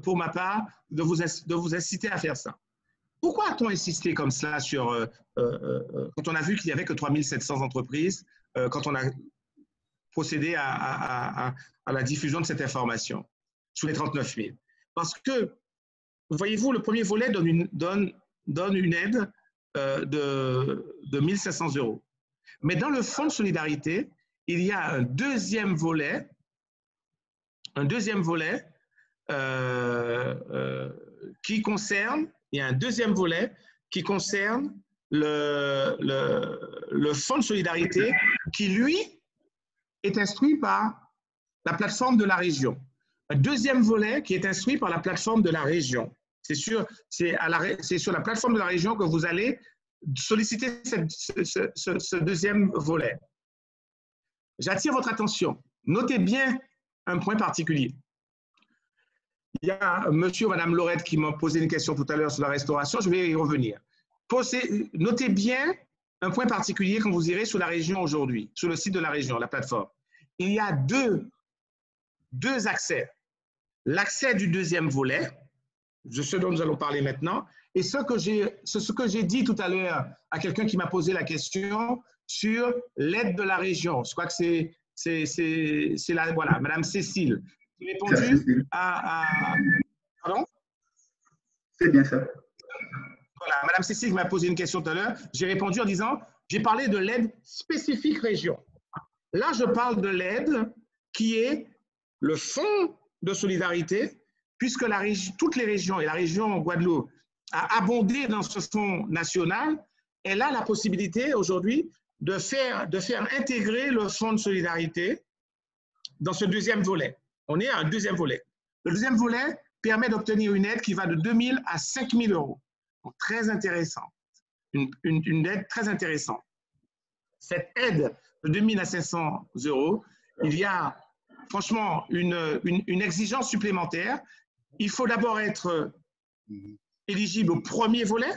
pour ma part de vous inciter à faire ça. Pourquoi a-t-on insisté comme cela quand on a vu qu'il n'y avait que 3 700 entreprises, quand on a procédé à la diffusion de cette information sous les 39 000? Parce que, voyez-vous, le premier volet donne une aide de 1 500 €. Mais dans le fonds de solidarité, il y a un deuxième volet qui concerne le fonds de solidarité qui, lui, est instruit par la plateforme de la région. Un deuxième volet qui est instruit par la plateforme de la région. C'est sur la plateforme de la région que vous allez solliciter ce deuxième volet. J'attire votre attention. Notez bien un point particulier. Il y a monsieur ou madame Laurette qui m'a posé une question tout à l'heure sur la restauration. Je vais y revenir. Notez bien un point particulier quand vous irez sur la région aujourd'hui, sur le site de la région, la plateforme. Il y a deux accès. L'accès du deuxième volet, de ce dont nous allons parler maintenant, et ce que j'ai dit tout à l'heure à quelqu'un qui m'a posé la question sur l'aide de la région. Je crois que c'est là, voilà, Madame Cécile. J'ai répondu Pardon? C'est bien ça. Voilà, Madame Cécile m'a posé une question tout à l'heure. J'ai répondu en disant, j'ai parlé de l'aide spécifique région. Là, je parle de l'aide qui est le fonds de solidarité, puisque toutes les régions, et la région Guadeloupe a abondé dans ce fonds national, elle a la possibilité aujourd'hui de faire intégrer le fonds de solidarité dans ce deuxième volet. On est à un deuxième volet. Le deuxième volet permet d'obtenir une aide qui va de 2 000 à 5 000 euros. Donc, très intéressant. Une aide très intéressante. Cette aide de 2 000 à 500 euros, il y a franchement une exigence supplémentaire. Il faut d'abord être éligible au premier volet.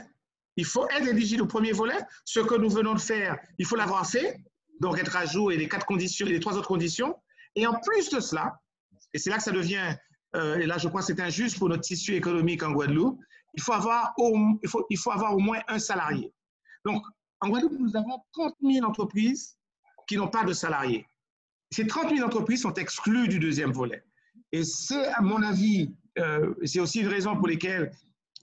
Il faut être éligible au premier volet. Ce que nous venons de faire, il faut l'avoir fait. Donc, être à jour et les 4 conditions, et les 3 autres conditions. Et en plus de cela, et c'est là que ça devient, et là je crois que c'est injuste pour notre tissu économique en Guadeloupe, il faut avoir au moins un salarié. Donc, en Guadeloupe, nous avons 30 000 entreprises qui n'ont pas de salariés. Ces 30 000 entreprises sont exclues du deuxième volet. Et c'est, à mon avis, c'est aussi une raison pour laquelle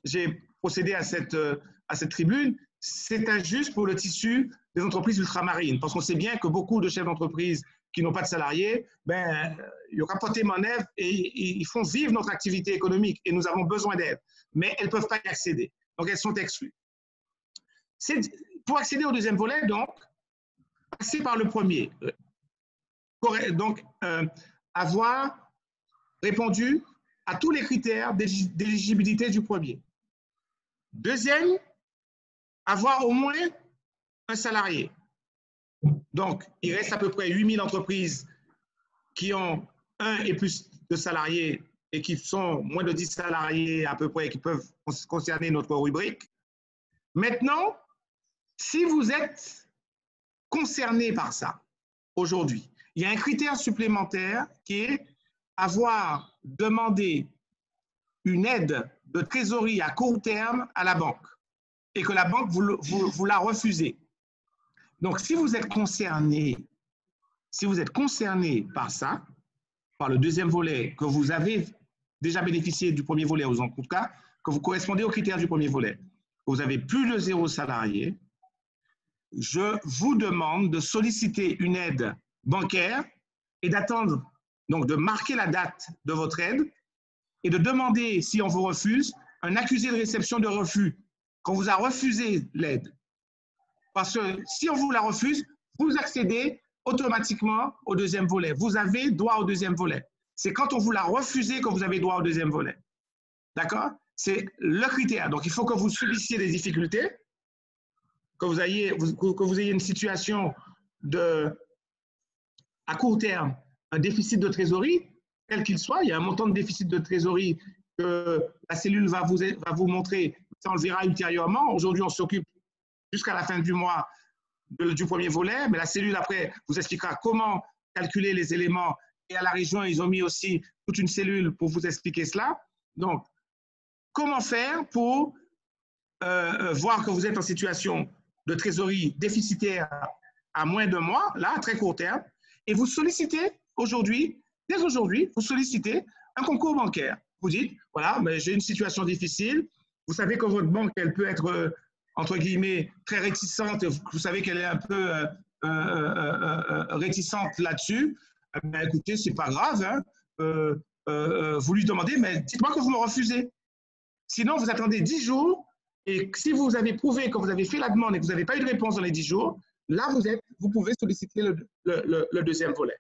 j'ai procédé à cette tribune, c'est injuste pour le tissu des entreprises ultramarines, parce qu'on sait bien que beaucoup de chefs d'entreprise qui n'ont pas de salariés, ben, ils ont capoté manœuvre et ils font vivre notre activité économique et nous avons besoin d'aide, mais elles ne peuvent pas y accéder. Donc, elles sont exclues. Pour accéder au deuxième volet, donc, passer par le premier. Donc, avoir répondu à tous les critères d'éligibilité du premier. Deuxième, avoir au moins un salarié. Donc, il reste à peu près 8 000 entreprises qui ont un et plus de salariés et qui sont moins de 10 salariés à peu près, qui peuvent concerner notre rubrique. Maintenant, si vous êtes concerné par ça aujourd'hui, il y a un critère supplémentaire qui est avoir demandé une aide de trésorerie à court terme à la banque et que la banque vous l'a refusé. Donc, si vous êtes concerné par ça, par le deuxième volet, que vous avez déjà bénéficié du premier volet, en tout cas, que vous correspondez aux critères du premier volet, que vous avez plus de 0 salariés, je vous demande de solliciter une aide bancaire et d'attendre, donc de marquer la date de votre aide et de demander, si on vous refuse, un accusé de réception de refus, qu'on vous a refusé l'aide. Parce que si on vous la refuse, vous accédez automatiquement au deuxième volet. Vous avez droit au deuxième volet. C'est quand on vous l'a refusé que vous avez droit au deuxième volet. D'accord? C'est le critère. Donc, il faut que vous subissiez des difficultés, que vous ayez une situation à court terme, un déficit de trésorerie, quel qu'il soit. Il y a un montant de déficit de trésorerie que la cellule va vous montrer. Ça, on le verra ultérieurement. Aujourd'hui, on s'occupe jusqu'à la fin du mois du premier volet, mais la cellule, après, vous expliquera comment calculer les éléments. Et à la région, ils ont mis aussi toute une cellule pour vous expliquer cela. Donc, comment faire pour voir que vous êtes en situation de trésorerie déficitaire à moins d'un mois, là, à très court terme, et vous sollicitez aujourd'hui, dès aujourd'hui, vous sollicitez un concours bancaire. Vous dites, voilà, j'ai une situation difficile. Vous savez que votre banque, elle peut être, entre guillemets, très réticente. Vous savez qu'elle est un peu réticente là-dessus. Ben, écoutez, c'est pas grave. Hein. Vous lui demandez, mais dites-moi que vous me refusez. Sinon, vous attendez 10 jours. Et si vous avez prouvé que vous avez fait la demande et que vous n'avez pas eu de réponse dans les 10 jours, là, vous pouvez solliciter le deuxième volet.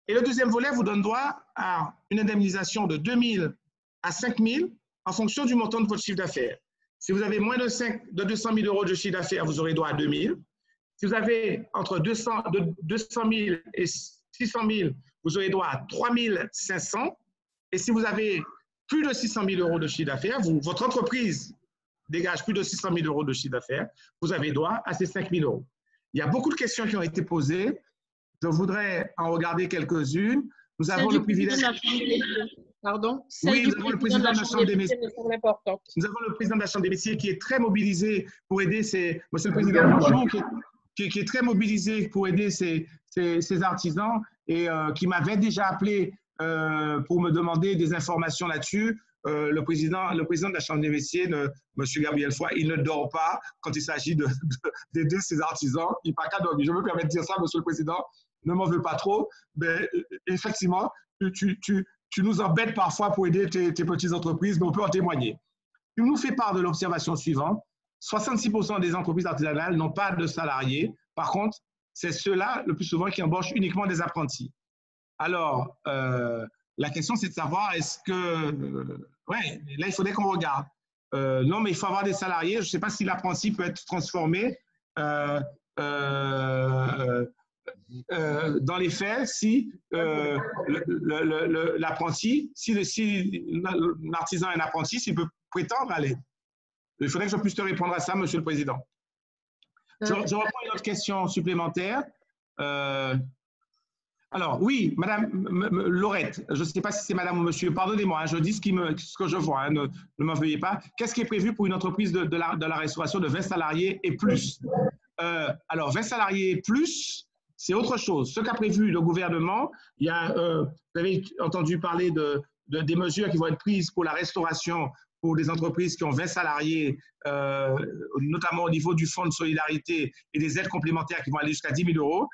Et le deuxième volet vous donne droit à une indemnisation de 2 000 à 5 000 en fonction du montant de votre chiffre d'affaires. Si vous avez moins de 200 000 euros de chiffre d'affaires, vous aurez droit à 2 000. Si vous avez entre 200 000 et 600 000, vous aurez droit à 3 500. Et si vous avez plus de 600 000 euros de chiffre d'affaires, votre entreprise dégage plus de 600 000 euros de chiffre d'affaires, vous avez droit à ces 5 000 euros. Il y a beaucoup de questions qui ont été posées. Je voudrais en regarder quelques-unes. Nous avons le privilège… Pardon? Oui, nous avons le président de la Chambre des métiers. Nous avons le président de la Chambre des métiers qui est très mobilisé pour aider Monsieur le Président, bonjour, qui est très mobilisé pour aider ces artisans et qui m'avait déjà appelé pour me demander des informations là-dessus. Le président de la Chambre des métiers, M. Gabriel Foy, il ne dort pas quand il s'agit d'aider ces artisans. Il n'a pas qu'à dormir. Je me permets de dire ça, Monsieur le Président, ne m'en veux pas trop. Mais effectivement, tu nous embêtes parfois pour aider tes petites entreprises, mais on peut en témoigner. Tu nous fais part de l'observation suivante. 66% des entreprises artisanales n'ont pas de salariés. Par contre, c'est ceux-là, le plus souvent, qui embauchent uniquement des apprentis. Alors, La question, c'est de savoir, est-ce que… ouais, là, il faudrait qu'on regarde. Non, mais il faut avoir des salariés. Je ne sais pas si l'apprenti peut être transformé dans les faits si l'apprenti, si l'artisan est un apprenti, s'il peut prétendre à l'aide. Il faudrait que je puisse te répondre à ça, Monsieur le Président. Je reprends une autre question supplémentaire. Alors, oui, Madame Laurette, je ne sais pas si c'est Madame ou Monsieur, pardonnez-moi, hein, je dis ce que je vois, hein, ne m'en veuillez pas. Qu'est-ce qui est prévu pour une entreprise de la restauration de 20 salariés et plus? Alors, 20 salariés et plus, c'est autre chose. Ce qu'a prévu le gouvernement, il y a, vous avez entendu parler des mesures qui vont être prises pour la restauration pour des entreprises qui ont 20 salariés, notamment au niveau du fonds de solidarité et des aides complémentaires qui vont aller jusqu'à 10 000 euros.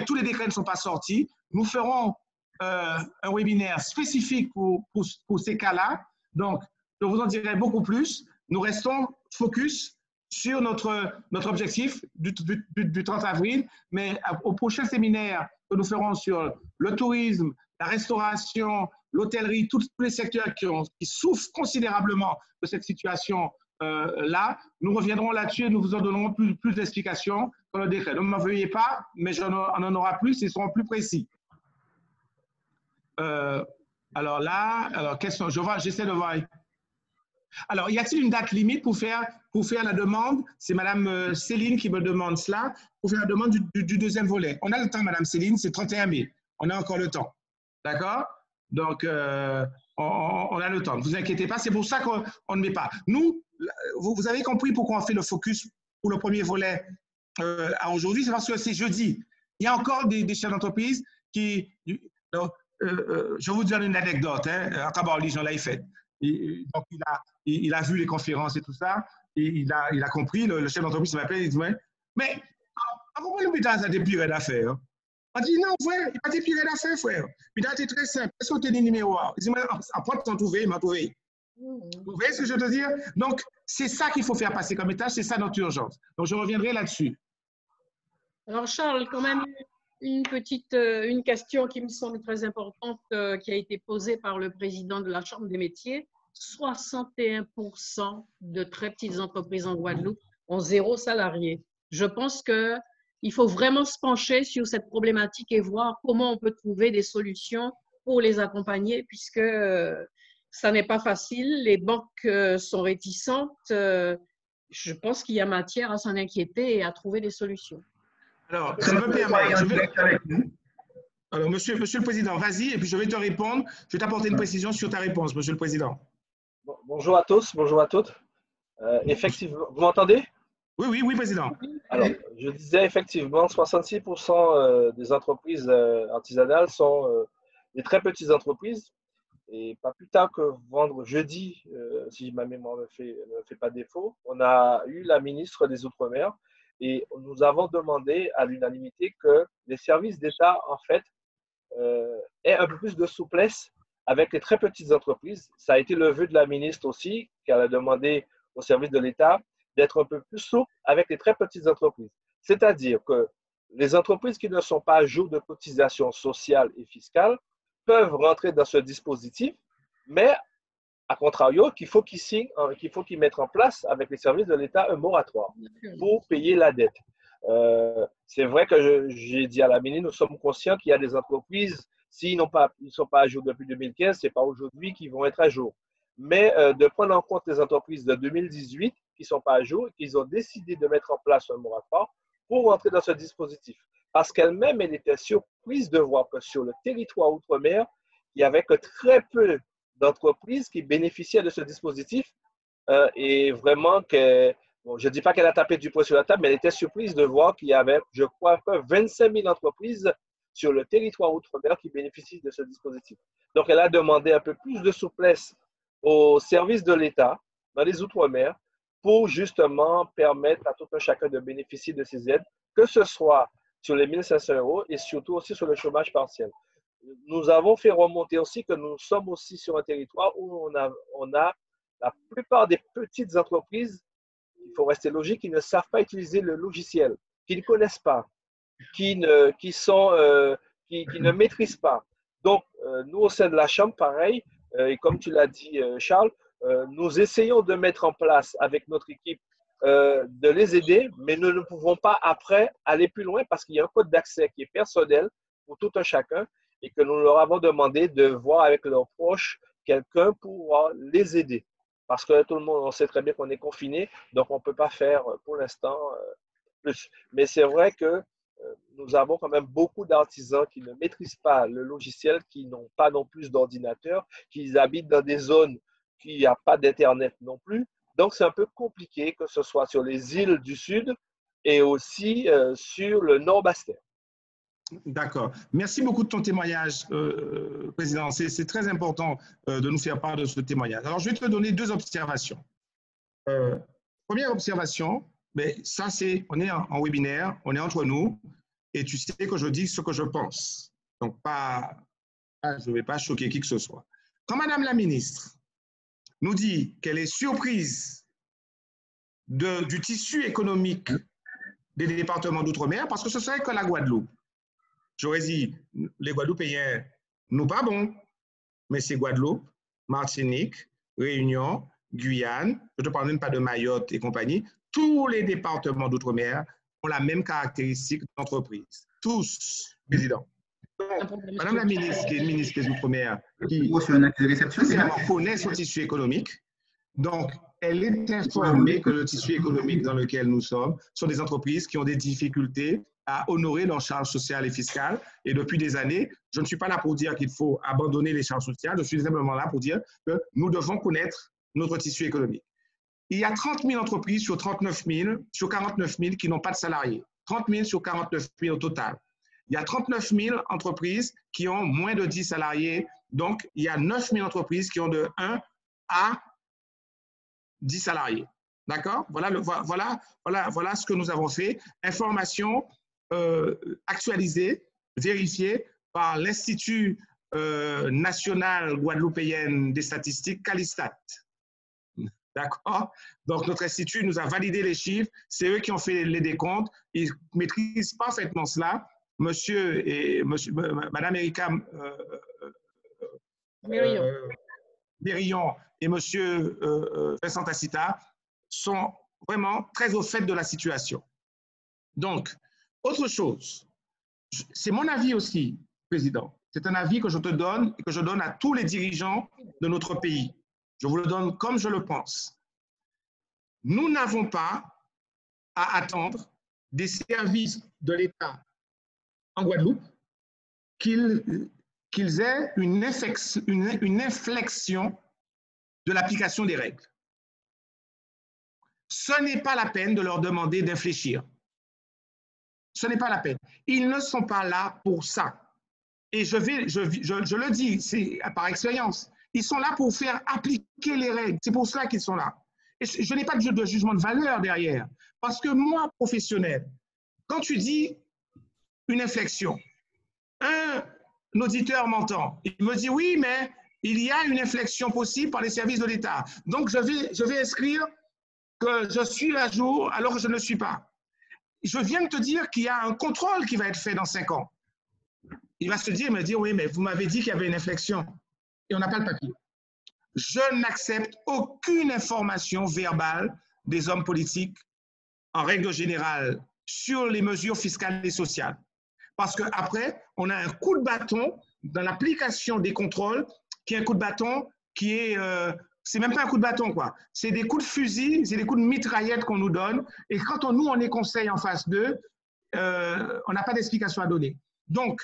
Tous les décrets ne sont pas sortis. Nous ferons un webinaire spécifique pour ces cas-là. Donc, je vous en dirai beaucoup plus. Nous restons focus sur notre objectif du 30 avril, mais au prochain séminaire que nous ferons sur le tourisme, la restauration, l'hôtellerie, tous les secteurs qui souffrent considérablement de cette situation là, nous reviendrons là-dessus et nous vous en donnerons plus d'explications dans le décret. Ne m'en veuillez pas, mais on en aura plus et ils seront plus précis. Alors là, question, j'essaie de voir. Alors, y a-t-il une date limite pour faire la demande? C'est Madame Céline qui me demande cela, pour faire la demande du deuxième volet. On a le temps, Madame Céline, c'est 31 mai. On a encore le temps. D'accord? Donc, on a le temps. Ne vous inquiétez pas, c'est pour ça qu'on ne met pas. Nous, vous avez compris pourquoi on fait le focus pour le premier volet à aujourd'hui, c'est parce que c'est jeudi. Il y a encore des chefs d'entreprise qui… Donc, je vous donne une anecdote. À Kabarli, j'en l'ai fait. Donc, il a vu les conférences et tout ça. Et il a compris, le chef d'entreprise m'appelle, il dit, mais avant de nous mettre dans des pires d'affaires, on dit, non, frère, il n'y a pas de pires d'affaires, frère. Puis là, c'est très simple. Est-ce que tu as des numéros? Il dit, après, tu t'en trouvé, il m'a trouvé. Vous voyez ce que je veux dire? Donc, c'est ça qu'il faut faire passer comme étage, c'est ça notre urgence. Donc, je reviendrai là-dessus. Alors, Charles, quand même, une question qui me semble très importante qui a été posée par le président de la Chambre des métiers. 61% de très petites entreprises en Guadeloupe ont 0 salarié. Je pense qu'il faut vraiment se pencher sur cette problématique et voir comment on peut trouver des solutions pour les accompagner, puisque ça n'est pas facile. Les banques sont réticentes. Je pense qu'il y a matière à s'en inquiéter et à trouver des solutions. Alors, ça me permet. Alors, monsieur le Président, vas-y, et puis je vais te répondre. Je vais t'apporter une précision sur ta réponse, Monsieur le Président. Bonjour à tous, bonjour à toutes. Effectivement, vous m'entendez? Oui, Président. Alors, je disais effectivement, 66% des entreprises artisanales sont des très petites entreprises. Et pas plus tard que jeudi, si ma mémoire ne fait pas défaut, on a eu la ministre des Outre-mer et nous avons demandé à l'unanimité que les services d'État, en fait, aient un peu plus de souplesse avec les très petites entreprises. Ça a été le vœu de la ministre aussi, qu'elle a demandé aux services de l'État d'être un peu plus souple avec les très petites entreprises. C'est-à-dire que les entreprises qui ne sont pas à jour de cotisation sociale et fiscale peuvent rentrer dans ce dispositif, mais à contrario, qu'il faut qu'ils mettent en place avec les services de l'État un moratoire pour payer la dette. C'est vrai que j'ai dit à la ministre, nous sommes conscients qu'il y a des entreprises, s'ils ne sont pas à jour depuis 2015, ce n'est pas aujourd'hui qu'ils vont être à jour. Mais de prendre en compte les entreprises de 2018 qui ne sont pas à jour et qu'ils ont décidé de mettre en place un moratoire pour rentrer dans ce dispositif. Parce qu'elle-même, elle était surprise de voir que sur le territoire outre-mer, il n'y avait que très peu d'entreprises qui bénéficiaient de ce dispositif. Et vraiment, je ne dis pas qu'elle a tapé du poing sur la table, mais elle était surprise de voir qu'il y avait, je crois, 25 000 entreprises sur le territoire outre-mer qui bénéficient de ce dispositif. Donc, elle a demandé un peu plus de souplesse aux services de l'État dans les outre-mer pour justement permettre à tout un chacun de bénéficier de ces aides, que ce soit sur les 1 500 € et surtout aussi sur le chômage partiel. Nous avons fait remonter aussi que nous sommes aussi sur un territoire où on a la plupart des petites entreprises, il faut rester logique, qui ne savent pas utiliser le logiciel, qui ne connaissent pas, qui ne maîtrisent pas. Donc, nous, au sein de la Chambre, pareil, et comme tu l'as dit, Charles, nous essayons de mettre en place avec notre équipe de les aider, mais nous ne pouvons pas après aller plus loin parce qu'il y a un code d'accès qui est personnel pour tout un chacun et que nous leur avons demandé de voir avec leurs proches quelqu'un pour les aider. Parce que tout le monde, on sait très bien qu'on est confiné, donc on ne peut pas faire pour l'instant plus. Mais c'est vrai que nous avons quand même beaucoup d'artisans qui ne maîtrisent pas le logiciel, qui n'ont pas non plus d'ordinateur, qui habitent dans des zones qui n'y a pas d'Internet non plus. Donc, c'est un peu compliqué, que ce soit sur les îles du Sud et aussi sur le Nord-Bas-Terre. D'accord. Merci beaucoup de ton témoignage, Président. C'est très important de nous faire part de ce témoignage. Alors, je vais te donner deux observations. Première observation, mais ça, c'est, on est en webinaire, on est entre nous, et tu sais que je dis ce que je pense. Donc, je ne vais pas choquer qui que ce soit. Quand Madame la ministre nous dit qu'elle est surprise du tissu économique des départements d'outre-mer, parce que ce serait que la Guadeloupe. J'aurais dit, les Guadeloupéens, nous pas bons, mais c'est Guadeloupe, Martinique, Réunion, Guyane, je ne te parle même pas de Mayotte et compagnie, tous les départements d'outre-mer ont la même caractéristique d'entreprise. Tous, Président. Donc, Madame la ministre, qui est ministre des Outre-mer, qui connaît son tissu économique, donc elle est informée que le tissu économique dans lequel nous sommes sont des entreprises qui ont des difficultés à honorer leurs charges sociales et fiscales. Et depuis des années, je ne suis pas là pour dire qu'il faut abandonner les charges sociales, je suis simplement là pour dire que nous devons connaître notre tissu économique. Il y a 30 000 entreprises sur 49 000 qui n'ont pas de salariés. 30 000 sur 49 000 au total. Il y a 39 000 entreprises qui ont moins de 10 salariés. Donc, il y a 9 000 entreprises qui ont de 1 à 10 salariés. D'accord? Voilà ce que nous avons fait. Information actualisée, vérifiée par l'Institut national guadeloupéen des statistiques, Calistat. D'accord? Donc, notre institut nous a validé les chiffres. C'est eux qui ont fait les décomptes. Ils maîtrisent parfaitement cela. Madame Erika Mérillon et monsieur Vincent Tacita sont vraiment très au fait de la situation. Donc, autre chose, c'est mon avis aussi, Président. C'est un avis que je te donne et que je donne à tous les dirigeants de notre pays. Je vous le donne comme je le pense. Nous n'avons pas à attendre des services de l'État en Guadeloupe qu'ils aient une inflexion de l'application des règles. Ce n'est pas la peine de leur demander d'infléchir. Ce n'est pas la peine. Ils ne sont pas là pour ça. Et je le dis, c'est par expérience. Ils sont là pour faire appliquer les règles. C'est pour cela qu'ils sont là. Et je n'ai pas de jugement de valeur derrière. Parce que moi, professionnel, quand tu dis une inflexion, un auditeur m'entend. Il me dit, oui, mais il y a une inflexion possible par les services de l'État. Donc, je vais inscrire que je suis à jour alors que je ne le suis pas. Je viens de te dire qu'il y a un contrôle qui va être fait dans 5 ans. Il va se dire, il me dit, oui, mais vous m'avez dit qu'il y avait une inflexion et on n'a pas le papier. Je n'accepte aucune information verbale des hommes politiques, en règle générale, sur les mesures fiscales et sociales. Parce qu'après, on a un coup de bâton dans l'application des contrôles, qui est un coup de bâton qui est... c'est même pas un coup de bâton, quoi. C'est des coups de fusil, c'est des coups de mitraillette qu'on nous donne. Et quand nous, on est conseil en face d'eux, on n'a pas d'explication à donner. Donc,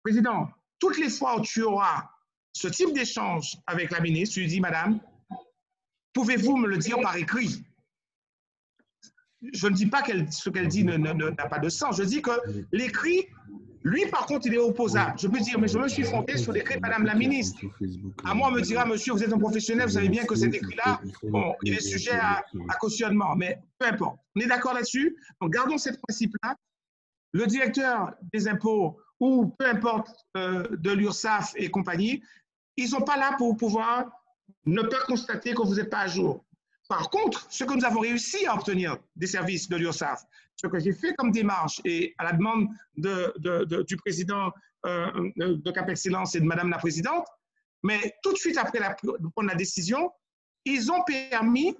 Président, toutes les fois où tu auras ce type d'échange avec la ministre, tu lui dis, Madame, pouvez-vous me le dire par écrit? Je ne dis pas ce qu'elle dit n'a pas de sens. Je dis que l'écrit, lui, par contre, il est opposable. Je peux dire, mais je me suis fondé sur l'écrit de Madame la ministre. À moi, on me dira, monsieur, vous êtes un professionnel, vous savez bien que cet écrit-là, bon, il est sujet à cautionnement, mais peu importe. On est d'accord là-dessus? Donc, gardons ce principe-là. Le directeur des impôts ou peu importe de l'URSSAF et compagnie, ils ne sont pas là pour pouvoir ne pas constater que vous n'êtes pas à jour. Par contre, ce que nous avons réussi à obtenir des services de l'URSSAF, ce que j'ai fait comme démarche et à la demande du président de Cap Excellence et de Madame la Présidente, mais tout de suite après de prendre la décision, ils ont permis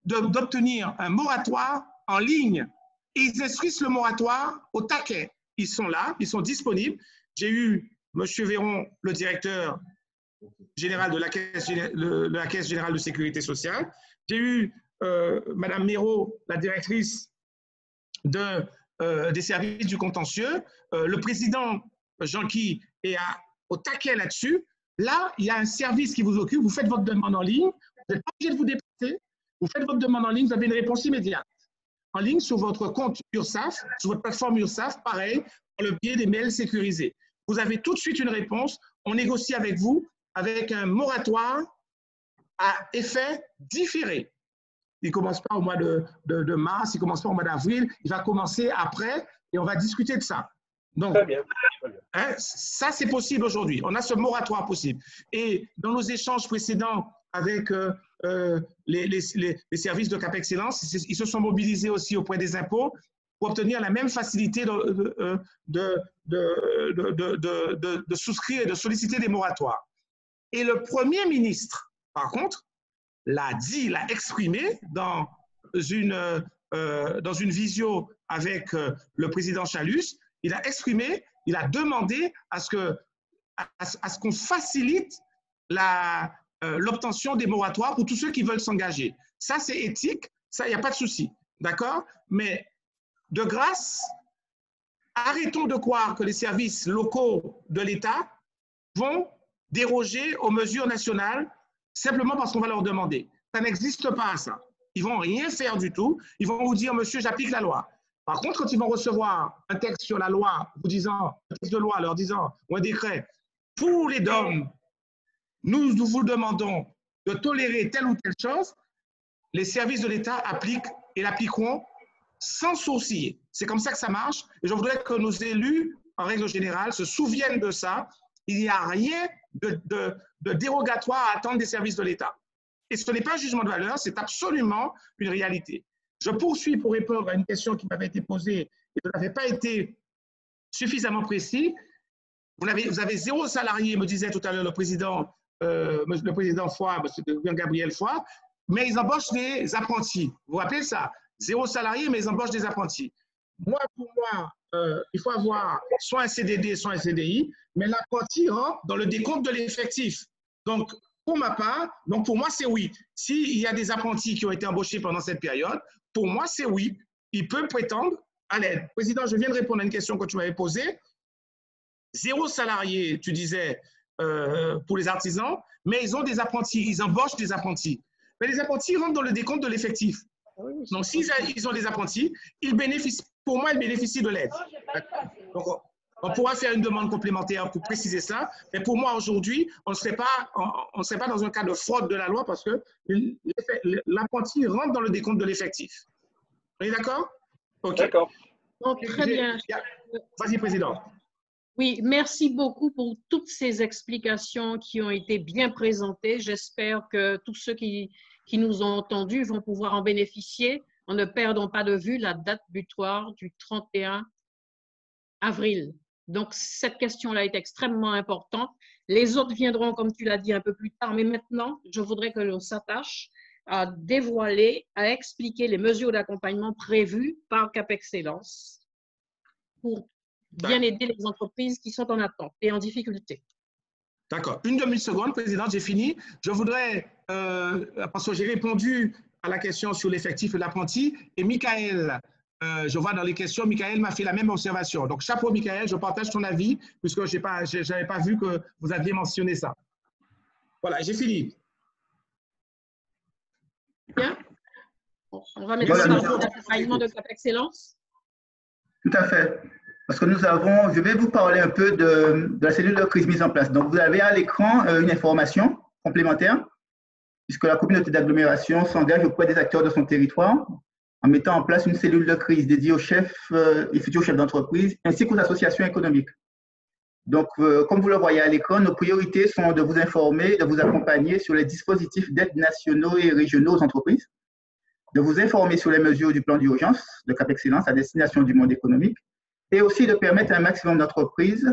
d'obtenir un moratoire en ligne. Et ils instruisent le moratoire au taquet. Ils sont là, ils sont disponibles. J'ai eu M. Véron, le directeur général de la Caisse générale de sécurité sociale. J'ai eu Mme Méraud, la directrice des services du contentieux. Le président Jean-Guy est au taquet là-dessus. Là, il y a un service qui vous occupe. Vous faites votre demande en ligne. Vous n'êtes pas obligé de vous déplacer. Vous faites votre demande en ligne, vous avez une réponse immédiate. En ligne sur votre compte URSSAF, sur votre plateforme URSSAF, pareil, par le biais des mails sécurisés. Vous avez tout de suite une réponse. On négocie avec vous avec un moratoire à effet différé. Il ne commence pas au mois de mars, il ne commence pas au mois d'avril, il va commencer après et on va discuter de ça. Donc, très bien. Hein, ça, c'est possible aujourd'hui. On a ce moratoire possible. Et dans nos échanges précédents avec les services de Cap Excellence, ils se sont mobilisés aussi auprès des impôts pour obtenir la même facilité de souscrire et de solliciter des moratoires. Et le Premier ministre, par contre, l'a exprimé dans une visio avec le président Chalus. Il a exprimé, il a demandé à ce qu'on facilite l'obtention des moratoires pour tous ceux qui veulent s'engager. Ça, c'est éthique, ça, il n'y a pas de souci, d'accord? Mais de grâce, arrêtons de croire que les services locaux de l'État vont déroger aux mesures nationales simplement parce qu'on va leur demander. Ça n'existe pas, ça. Ils ne vont rien faire du tout. Ils vont vous dire, monsieur, j'applique la loi. Par contre, quand ils vont recevoir un texte sur la loi, un texte de loi leur disant, ou un décret, pour les DOM, nous vous demandons de tolérer telle ou telle chose, les services de l'État appliquent et l'appliqueront sans sourciller. C'est comme ça que ça marche. Et je voudrais que nos élus, en règle générale, se souviennent de ça. Il n'y a rien de dérogatoire à attendre des services de l'État. Et ce n'est pas un jugement de valeur, c'est absolument une réalité. Je poursuis pour répondre à une question qui m'avait été posée et je n'avais pas été suffisamment précis. Vous avez 0 salarié, me disait tout à l'heure le président Foy, M. Gabriel Foy, mais ils embauchent des apprentis. Vous vous rappelez ça? 0 salarié, mais ils embauchent des apprentis. Pour moi, il faut avoir soit un CDD, soit un CDI, mais l'apprenti rentre dans le décompte de l'effectif. Donc, pour ma part, pour moi, c'est oui. S'il y a des apprentis qui ont été embauchés pendant cette période, pour moi, c'est oui. Ils peuvent prétendre à l'aide. Président, je viens de répondre à une question que tu m'avais posée. 0 salarié, tu disais, pour les artisans, mais ils ont des apprentis, ils embauchent des apprentis. Mais les apprentis rentrent dans le décompte de l'effectif. Donc, s'ils ont des apprentis, pour moi, ils bénéficient de l'aide. Donc, on pourra faire une demande complémentaire pour préciser ça, mais pour moi, aujourd'hui, on ne serait pas dans un cas de fraude de la loi parce que l'apprenti rentre dans le décompte de l'effectif. On est d'accord? OK. D'accord. Donc, très bien. Vas-y, Président. Oui, merci beaucoup pour toutes ces explications qui ont été bien présentées. J'espère que tous ceux qui nous ont entendus vont pouvoir en bénéficier en ne perdant pas de vue la date butoir du 31 avril. Donc, cette question-là est extrêmement importante. Les autres viendront, comme tu l'as dit, un peu plus tard, mais maintenant, je voudrais que l'on s'attache à dévoiler, à expliquer les mesures d'accompagnement prévues par Cap Excellence pour bien aider les entreprises qui sont en attente et en difficulté. D'accord. Une demi-seconde, Présidente, j'ai fini. Je voudrais, parce que j'ai répondu à la question sur l'effectif de l'apprenti, et Michael, je vois dans les questions, Michael m'a fait la même observation. Donc, chapeau, Michael, je partage ton avis, puisque je n'avais pas vu que vous aviez mentionné ça. Voilà, j'ai fini. Bien. On va mettre ça dans l'accompagnement de Cap Excellence. Tout à fait. Parce que je vais vous parler un peu de la cellule de crise mise en place. Donc, vous avez à l'écran une information complémentaire, puisque la communauté d'agglomération s'engage auprès des acteurs de son territoire en mettant en place une cellule de crise dédiée aux chefs et futurs chefs d'entreprise, ainsi qu'aux associations économiques. Donc, comme vous le voyez à l'écran, nos priorités sont de vous informer, de vous accompagner sur les dispositifs d'aide nationaux et régionaux aux entreprises, de vous informer sur les mesures du plan d'urgence de Cap Excellence à destination du monde économique et aussi de permettre à un maximum d'entreprises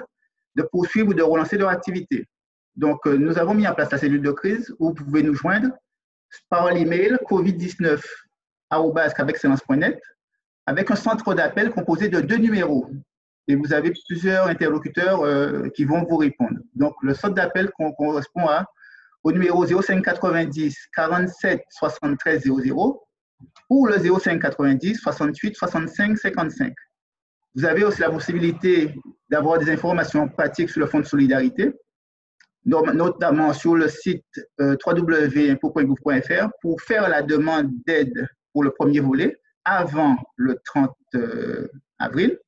de poursuivre ou de relancer leur activité. Donc, nous avons mis en place la cellule de crise où vous pouvez nous joindre par l'email covid19@capexcellence.net avec un centre d'appel composé de 2 numéros. Et vous avez plusieurs interlocuteurs qui vont vous répondre. Donc, le centre d'appel correspond au numéro 0590 47 73 00 ou le 0590 68 65 55. Vous avez aussi la possibilité d'avoir des informations pratiques sur le Fonds de solidarité, notamment sur le site www.impo.gouv.fr pour faire la demande d'aide pour le premier volet avant le 30 avril,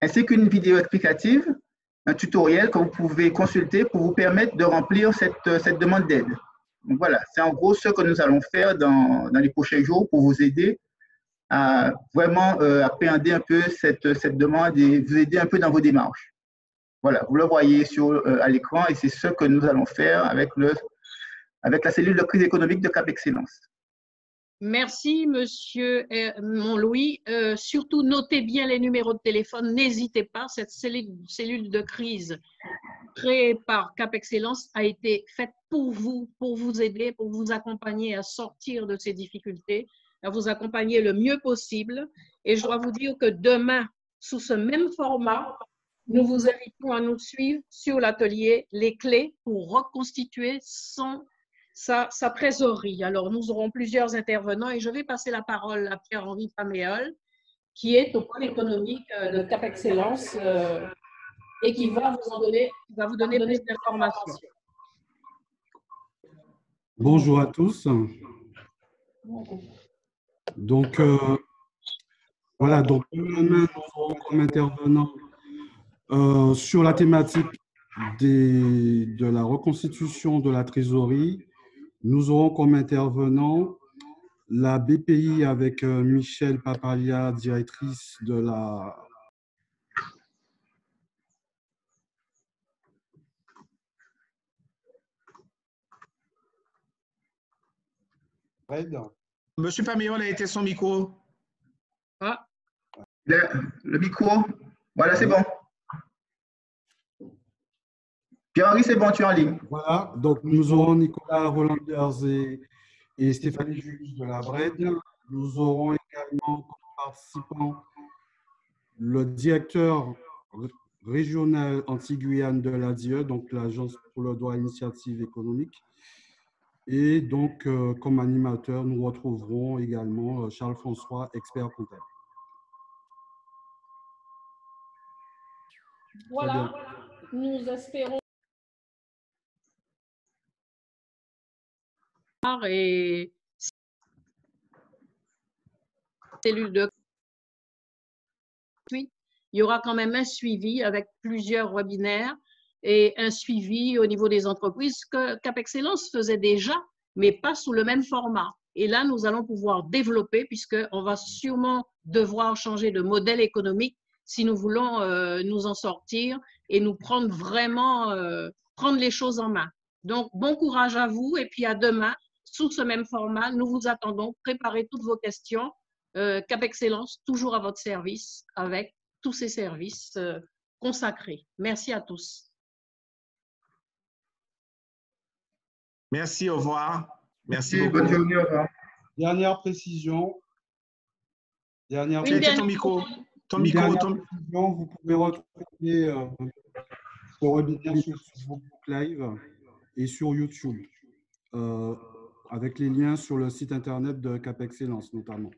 ainsi qu'une vidéo explicative, un tutoriel que vous pouvez consulter pour vous permettre de remplir cette demande d'aide. Donc voilà, c'est en gros ce que nous allons faire dans les prochains jours pour vous aider à vraiment appréhender un peu cette demande et vous aider un peu dans vos démarches. Voilà, vous le voyez à l'écran et c'est ce que nous allons faire avec la cellule de crise économique de Cap Excellence. Merci, monsieur Montlouis. Surtout, notez bien les numéros de téléphone. N'hésitez pas, cette cellule de crise créée par Cap Excellence a été faite pour vous aider, pour vous accompagner à sortir de ces difficultés, à vous accompagner le mieux possible. Et je dois vous dire que demain, sous ce même format, nous vous invitons à nous suivre sur l'atelier Les clés pour reconstituer sa trésorerie. Alors, nous aurons plusieurs intervenants et je vais passer la parole à Pierre-Henri Paméol, qui est au pôle économique de Cap Excellence et qui va vous donner plus d'informations. Bonjour à tous. Donc, voilà, donc demain, nous aurons comme intervenant sur la thématique de la reconstitution de la trésorerie. Nous aurons comme intervenant la BPI avec Michel Papalia, directrice de la... Monsieur Paméol a été son micro. Ah. Le micro, voilà, c'est bon. Pierre-Henri, c'est bon, tu es en ligne. Voilà, donc nous aurons Nicolas Rolanders et Stéphanie Julius de la Bred. Nous aurons également comme participant le directeur régional anti-Guyane de l'ADIE, donc l'Agence pour le droit à l'initiative économique. Et donc, comme animateur, nous retrouverons également Charles François, expert comptable. Voilà, nous espérons. Et cellule de il y aura quand même un suivi avec plusieurs webinaires et un suivi au niveau des entreprises que Cap Excellence faisait déjà, mais pas sous le même format. Et là, nous allons pouvoir développer puisqu'on va sûrement devoir changer de modèle économique si nous voulons nous en sortir et nous prendre vraiment, prendre les choses en main. Donc, bon courage à vous et puis à demain. Sous ce même format, nous vous attendons. Préparez toutes vos questions. Cap Excellence, toujours à votre service avec tous ces services consacrés. Merci à tous. Merci, au revoir. Merci beaucoup. Bonne journée, au revoir. Dernière précision. Ton micro. Précision, vous pouvez retrouver ce webinaire sur Facebook Live et sur YouTube, avec les liens sur le site internet de Cap Excellence notamment.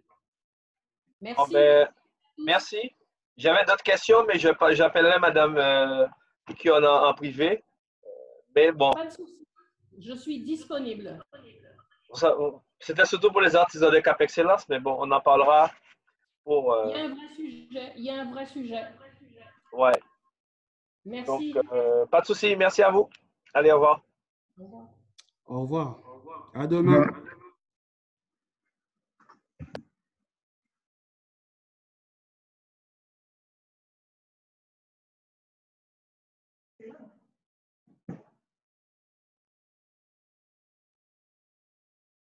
Merci. Oh ben, merci. J'avais d'autres questions, mais j'appellerai Madame qui en a en privé. Mais bon. Pas de souci. Je suis disponible. C'était surtout pour les artisans de Cap Excellence, mais bon, on en parlera pour. Il y a un vrai sujet. Il y a un vrai sujet. Ouais. Merci. Donc, pas de souci. Merci à vous. Allez, au revoir. Au revoir. Au revoir. À demain.